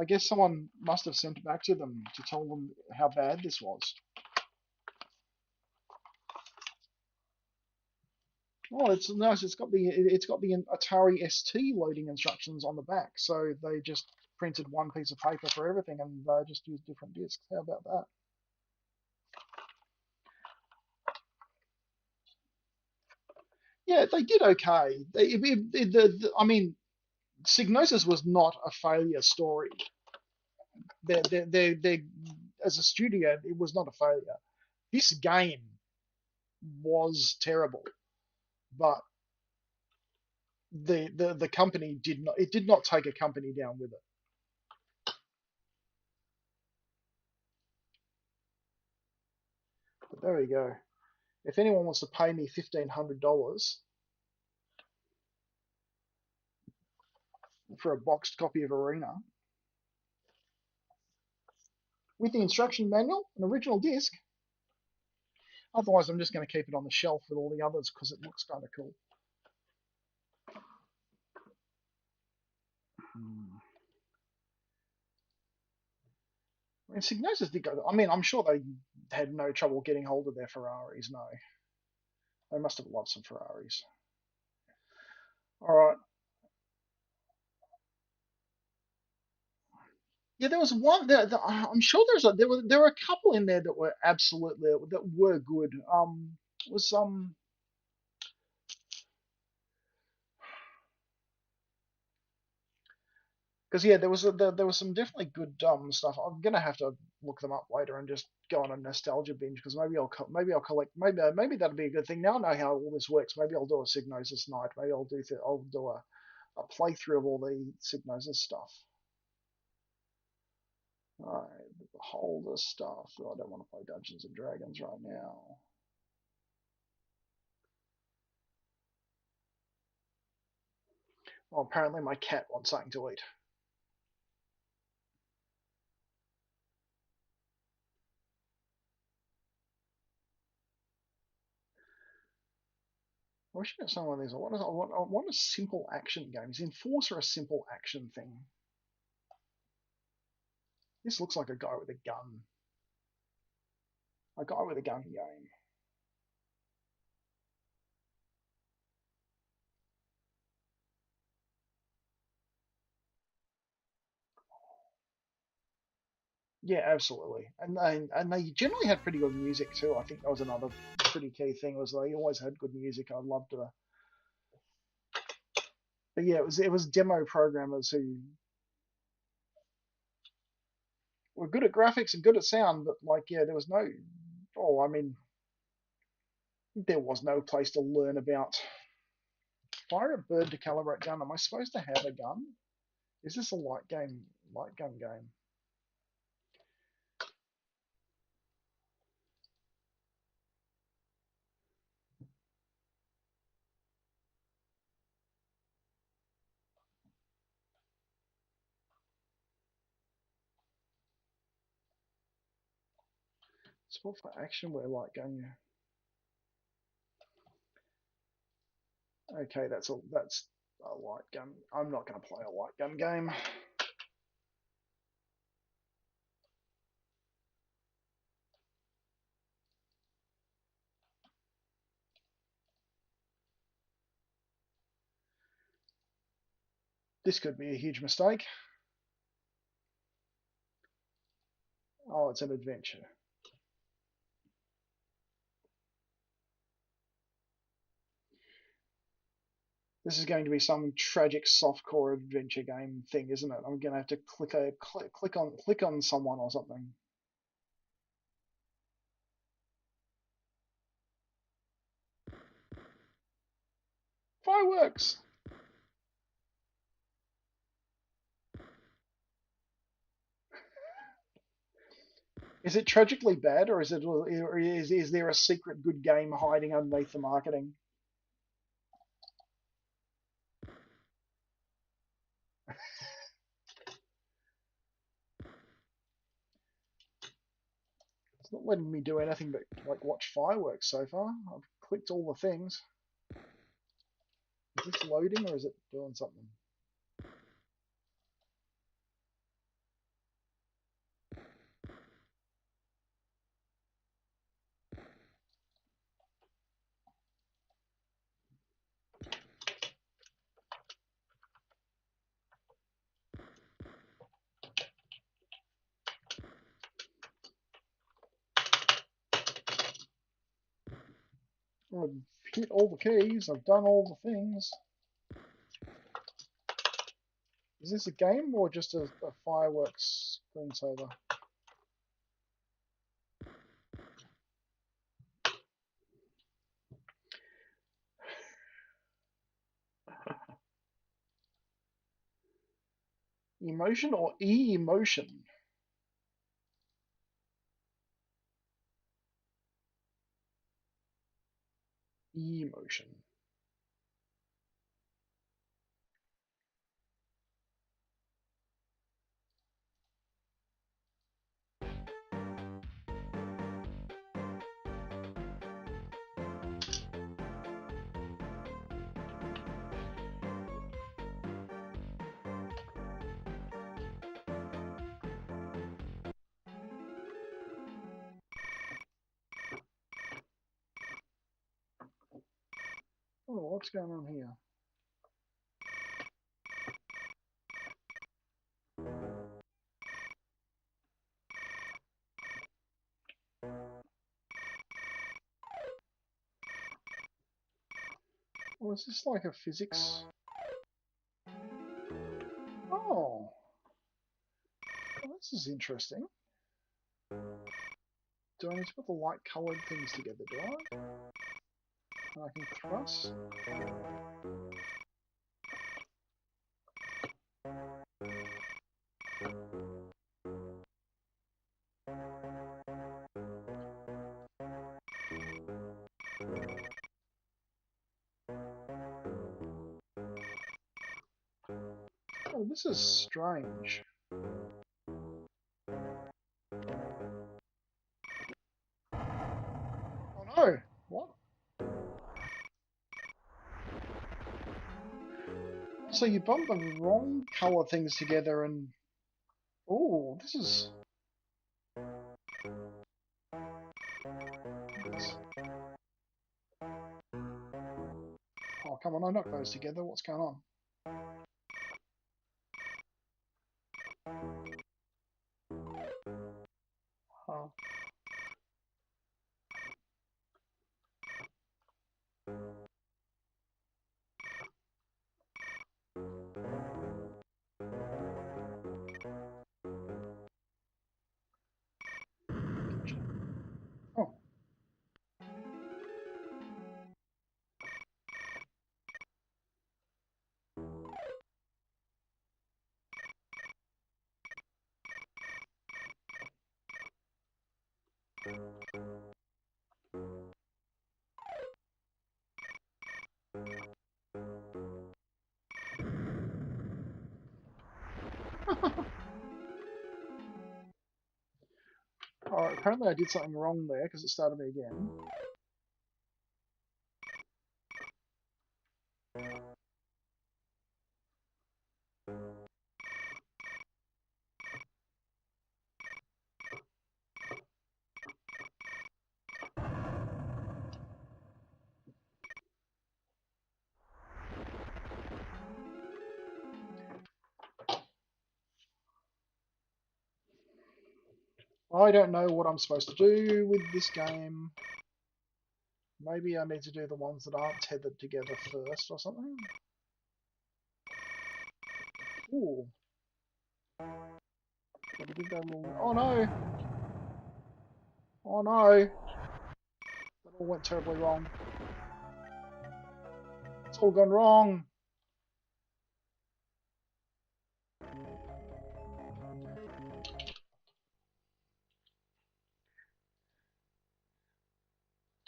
Speaker 4: I guess someone must have sent it back to them to tell them how bad this was. Oh, it's nice. It's got the Atari ST loading instructions on the back, so they just printed one piece of paper for everything and just used different discs. How about that? Yeah, they did okay. I mean, Psygnosis was not a failure story. They as a studio, it was not a failure. This game was terrible, but the company did not take a company down with it. But there we go. If anyone wants to pay me $1,500 for a boxed copy of Arena with the instruction manual, an original disc, otherwise I'm just going to keep it on the shelf with all the others because it looks kind of cool. I mean, Psygnosis did go. I mean, I'm sure they had no trouble getting hold of their Ferraris. No, they must have loved some Ferraris. All right. Yeah, there was one. I'm sure there were a couple in there that were absolutely that were good. Was because yeah, there was some definitely good stuff. I'm gonna have to look them up later and just go on a nostalgia binge because maybe I'll collect maybe that'll be a good thing. Now I know how all this works. Maybe I'll do a Psygnosis night. Maybe I'll do a playthrough of all the Psygnosis stuff. Alright, beholder stuff. Oh, I don't want to play Dungeons and Dragons right now. Well, apparently my cat wants something to eat. I wish I had some of these. I want a simple action game. Is Enforcer a simple action thing? This looks like a guy with a gun. A guy with a gun game. Yeah, absolutely. And they generally had pretty good music too. I think that was another pretty key thing was they always had good music. I loved it. But yeah, it was demo programmers who were good at graphics and good at sound, but like yeah, there was no. Oh, I mean, there was no place to learn about. Fire a bird to calibrate gun. Am I supposed to have a gun? Is this a light gun game? Sport for action where light gun. Okay, that's a light gun. I'm not going to play a light gun game. This could be a huge mistake. Oh, it's an adventure. This is going to be some tragic softcore adventure game thing, isn't it? I'm going to have to click on someone or something. Fireworks. Is it tragically bad, or is there a secret good game hiding underneath the marketing? It's not letting me do anything but like watch fireworks so far. I've clicked all the things. Is this loading or is it doing something? I've hit all the keys, I've done all the things. Is this a game or just a fireworks screensaver? Emotion or e-emotion? E-emotion. Oh, what's going on here? Oh, is this like a physics? Oh, well, this is interesting. Do I need to put the light coloured things together, do I? And I can thrust. Oh, this is strange. Oh no! What? So you bump the wrong colour things together and... Oh, this is... Oh, come on, I knocked those together. What's going on? Oh. Oh. Alright, apparently I did something wrong there because it started me again. I don't know what I'm supposed to do with this game. Maybe I need to do the ones that aren't tethered together first or something. Ooh. Gotta give that a little... Oh no! Oh no! That all went terribly wrong. It's all gone wrong!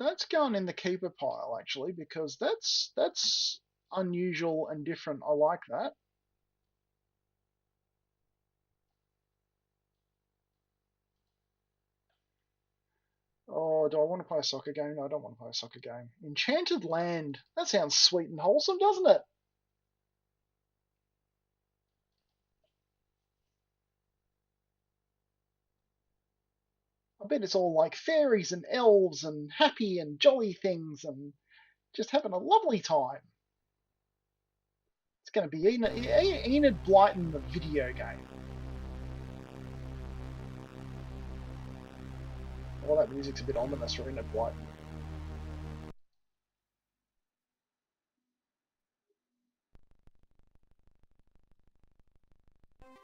Speaker 4: That's going in the keeper pile actually, because that's unusual and different. I like that. Oh, do I want to play a soccer game? No, I don't want to play a soccer game. Enchanted Land. That sounds sweet and wholesome, doesn't it? I bet it's all like fairies and elves and happy and jolly things and just having a lovely time. It's going to be Enid Blyton, the video game. Well, that music's a bit ominous for Enid Blyton.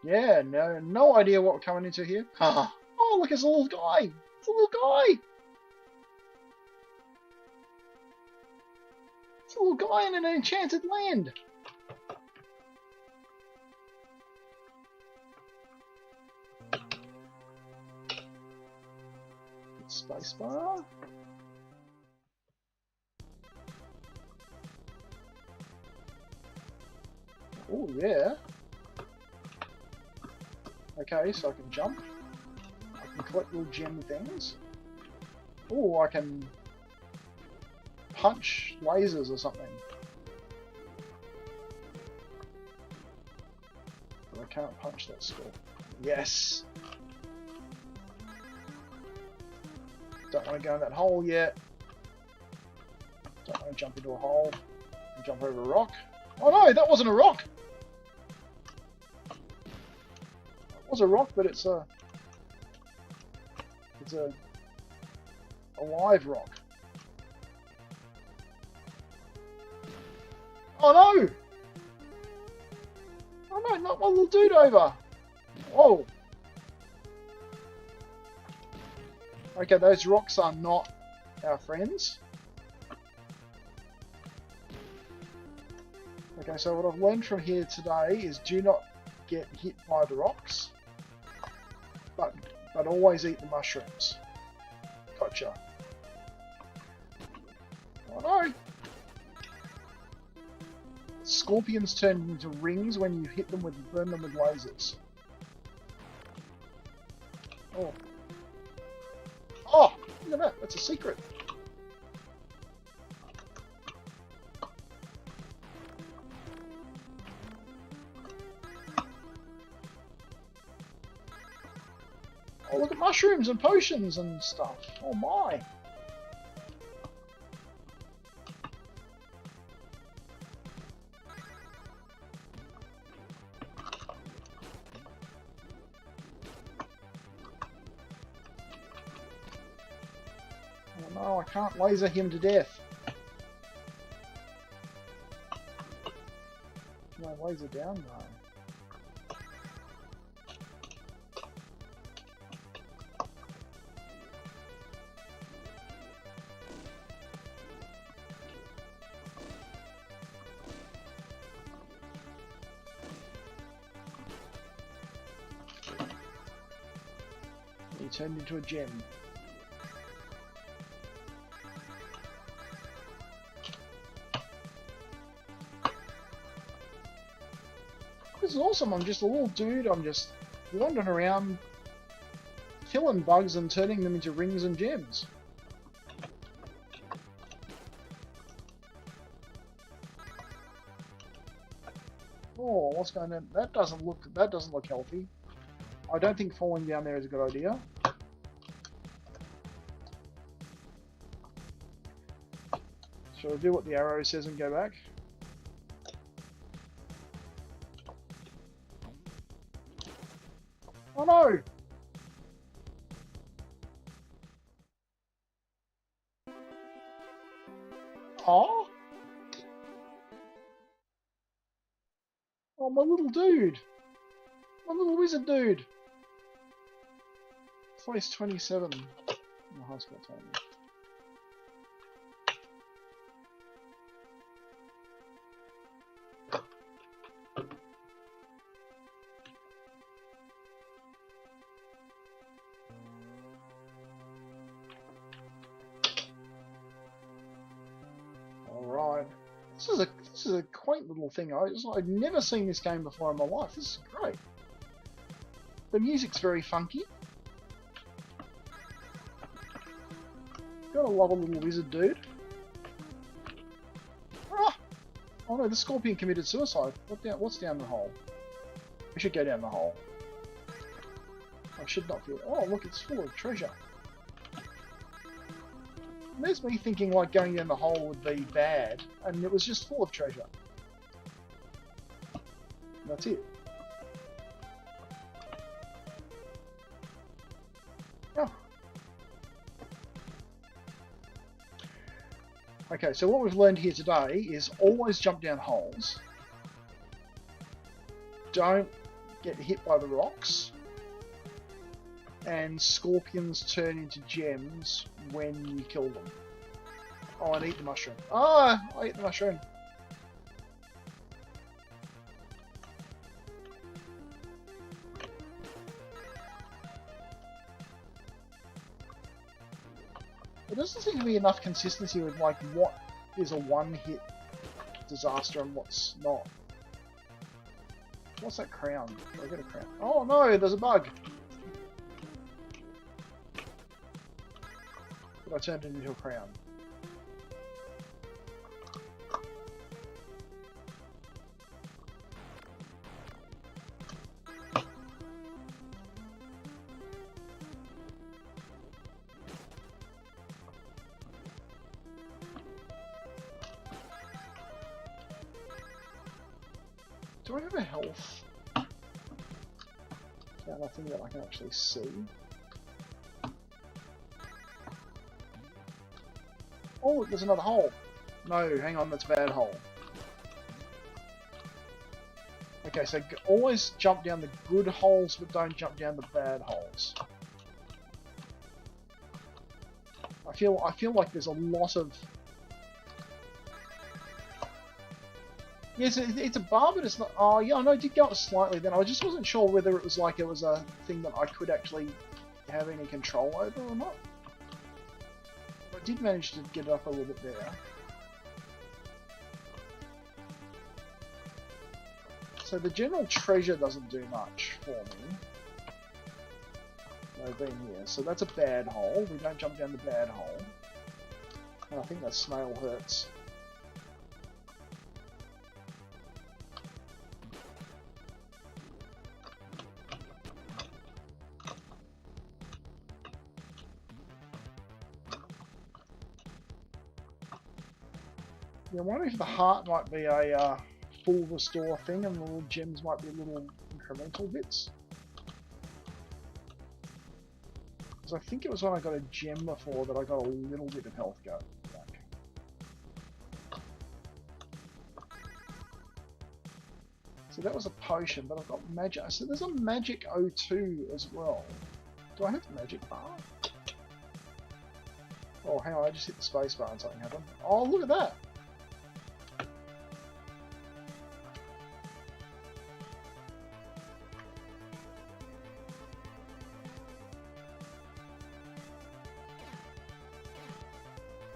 Speaker 4: Yeah, no idea what we're coming into here. Oh, look, it's a little guy. It's a little guy. It's a little guy in an enchanted land. Spacebar. Oh, yeah. Okay, so I can jump. I can collect little gem things. Oh, I can punch lasers or something. But I can't punch that skull. Yes! Don't want to go in that hole yet. Don't want to jump into a hole and jump over a rock. Oh no, that wasn't a rock! It was a rock, but it's a live rock. Oh no! Oh no, not my little dude over! Whoa! Okay, those rocks are not our friends. Okay, so what I've learned from here today is do not get hit by the rocks, but always eat the mushrooms. Gotcha. Oh no! Scorpions turn into rings when you hit them burn them with lasers. Oh. Oh! Look at that, that's a secret. Oh, look at mushrooms and potions and stuff. Oh my. Oh no, I can't laser him to death. Can I laser down? No. He turned into a gem. This is awesome. I'm just a little dude. I'm just wandering around, killing bugs and turning them into rings and gems. Oh, what's going on? That doesn't look healthy. I don't think falling down there is a good idea. Shall I do what the arrow says and go back? Oh no! Oh! Oh, my little dude! My little wizard dude! Place 27 in the high school table. Alright. This is a quaint little thing. I've never seen this game before in my life. This is great. The music's very funky. Gotta love a little wizard dude. Ah! Oh no, the scorpion committed suicide. What's down the hole? We should go down the hole. I should not feel. Oh look, it's full of treasure. And there's me thinking like going down the hole would be bad, and it was just full of treasure. And that's it. Oh. Okay, so what we've learned here today is always jump down holes. Don't get hit by the rocks, and scorpions turn into gems when you kill them. Oh, and eat the mushroom. Ah, I ate the mushroom. There doesn't seem to be enough consistency with like what is a one-hit disaster and what's not. What's that crown? I got a crown. Oh no, there's a bug. But I turned it into a crown. Do I have a health? Yeah, nothing that I can actually see. Oh, look, there's another hole. No, hang on, that's a bad hole. Okay, so always jump down the good holes, but don't jump down the bad holes. I feel like there's a lot of... Yes, it's a bar, but it's not... Oh, yeah, no, I did go up slightly then. I just wasn't sure whether it was like it was a thing that I could actually have any control over or not. I did manage to get it up a little bit there. So the general treasure doesn't do much for me. No, being here. So that's a bad hole. We don't jump down the bad hole. And I think that snail hurts. Yeah, I'm wondering if the heart might be a full restore thing and the little gems might be little incremental bits. Because I think it was when I got a gem before that I got a little bit of health go back. So that was a potion, but I've got magic. So there's a magic O2 as well. Do I have the magic bar? Oh, hang on, I just hit the space bar and something happened. Oh, look at that!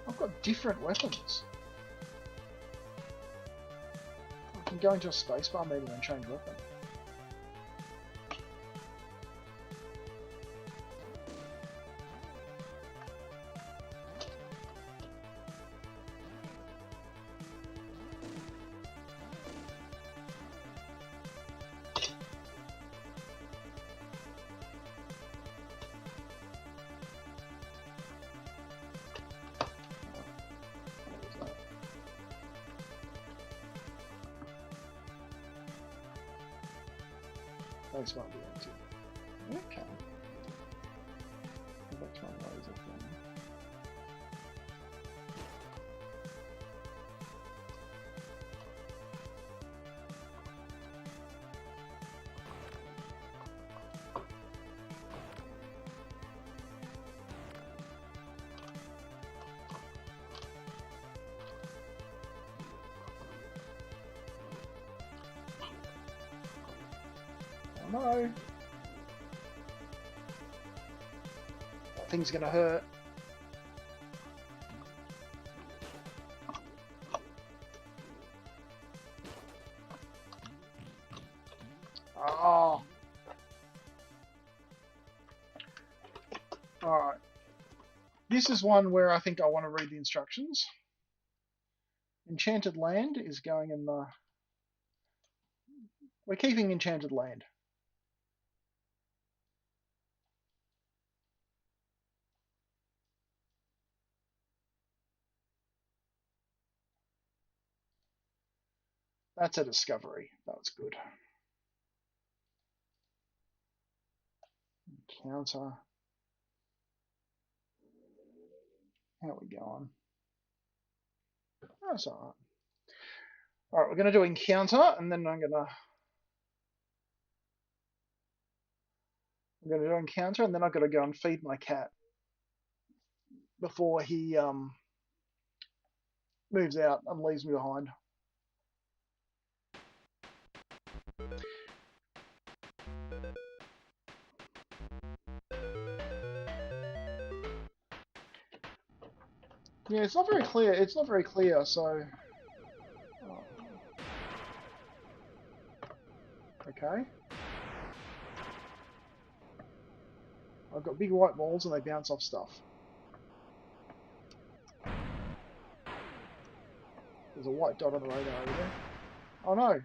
Speaker 4: I've got different weapons. I can go into a spacebar maybe and change weapon. This might be empty. Okay. Go back to my laser thing. No. That thing's gonna hurt. Oh. Alright. This is one where I think I want to read the instructions. Enchanted Land is going in the... We're keeping Enchanted Land. That's a discovery. That was good. Encounter. How are we going? That's alright. Alright, we're going to do encounter, and then I'm going to I'm going to do an encounter, and then I've got to go and feed my cat before he moves out and leaves me behind. Yeah, it's not very clear. It's not very clear, so... Oh. Okay. I've got big white balls and they bounce off stuff. There's a white dot on the radar over there. Oh no!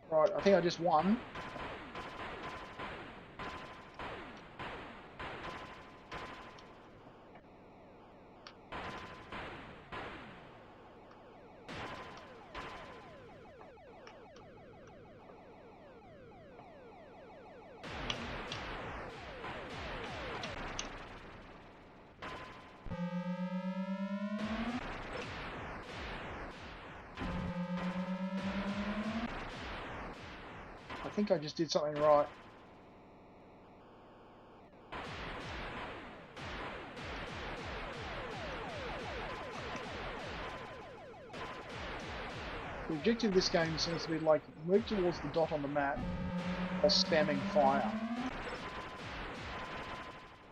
Speaker 4: Right, I think I just won. I think I just did something right. The objective of this game seems to be like move towards the dot on the map while spamming fire.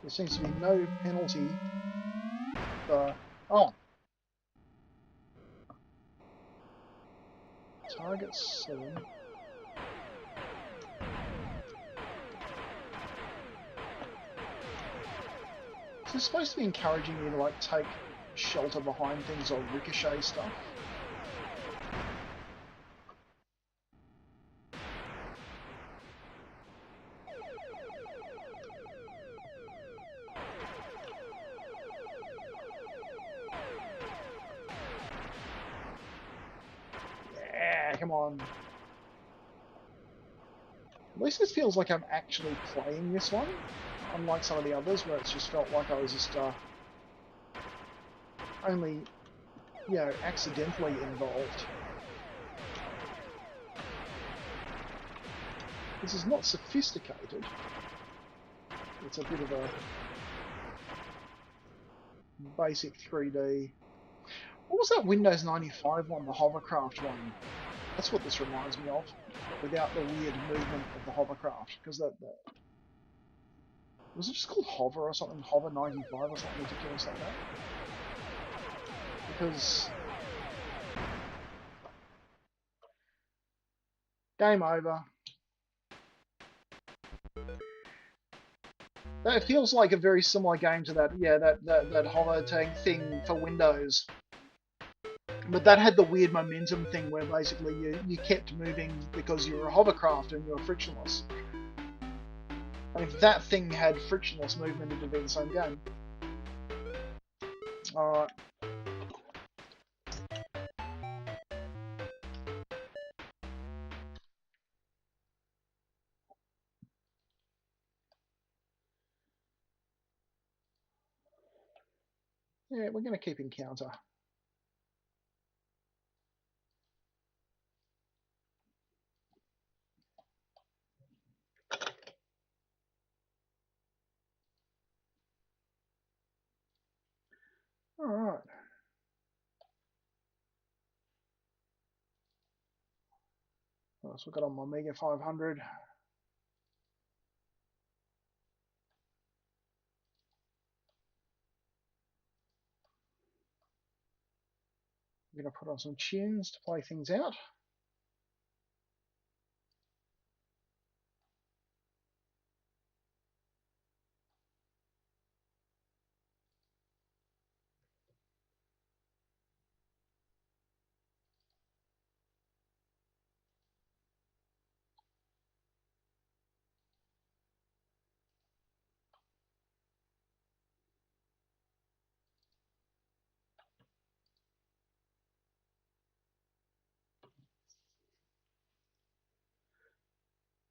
Speaker 4: There seems to be no penalty for... Oh! Target 7. Is this supposed to be encouraging me to like take shelter behind things or ricochet stuff? Yeah, come on. At least this feels like I'm actually playing this one, unlike some of the others where it's just felt like I was just only, you know, accidentally involved. This is not sophisticated. It's a bit of a basic 3D. What was that Windows 95 one, the hovercraft one? That's what this reminds me of, without the weird movement of the hovercraft. Because that was it just called Hover or something? Hover 95 or something ridiculous like that? Because game over. That feels like a very similar game to that. Yeah, that hover tank thing for Windows. But that had the weird momentum thing where basically you kept moving because you were a hovercraft and you were frictionless. And if that thing had frictionless movement, it would be the same game. Alright. Yeah, we're going to keep encounter. Alright. So we've got on my Amiga 500. I'm going to put on some tunes to play things out.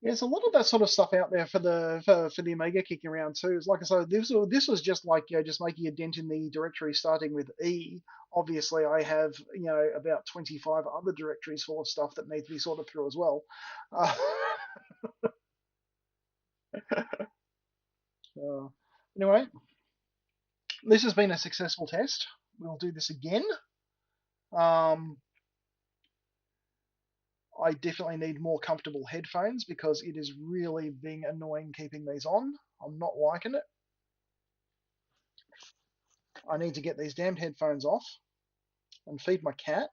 Speaker 4: Yeah, there's a lot of that sort of stuff out there for the Amiga kicking around too. It's like I said, this was just like just making a dent in the directory starting with E. Obviously, I have about 25 other directories full of stuff that need to be sorted through as well. Anyway, this has been a successful test. We'll do this again. I definitely need more comfortable headphones because it is really being annoying keeping these on. I'm not liking it. I need to get these damned headphones off and feed my cat.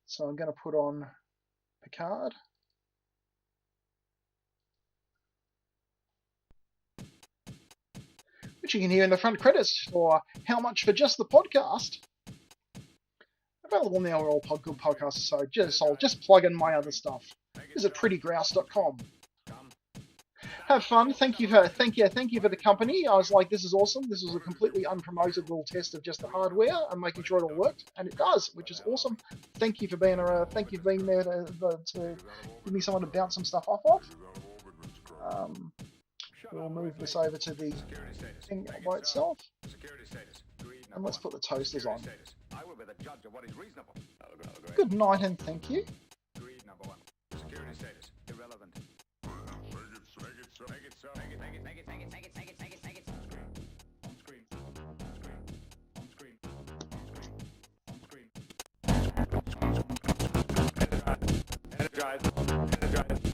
Speaker 4: So I'm going to put on Picard. Which you can hear in the front credits for How Much for Just the Podcast. Available now where all good podcasts are so I'll just plug in my other stuff. Visit prettygrouse.com. Have fun. Thank you for the company. I was like, this is awesome. This was a completely unpromoted little test of just the hardware and making sure it all worked, and it does, which is awesome. Thank you for being there to give me someone to bounce some stuff off of. We'll move this over to the thing by itself, and let's put the toasters on. Good night and thank you.
Speaker 2: Energize.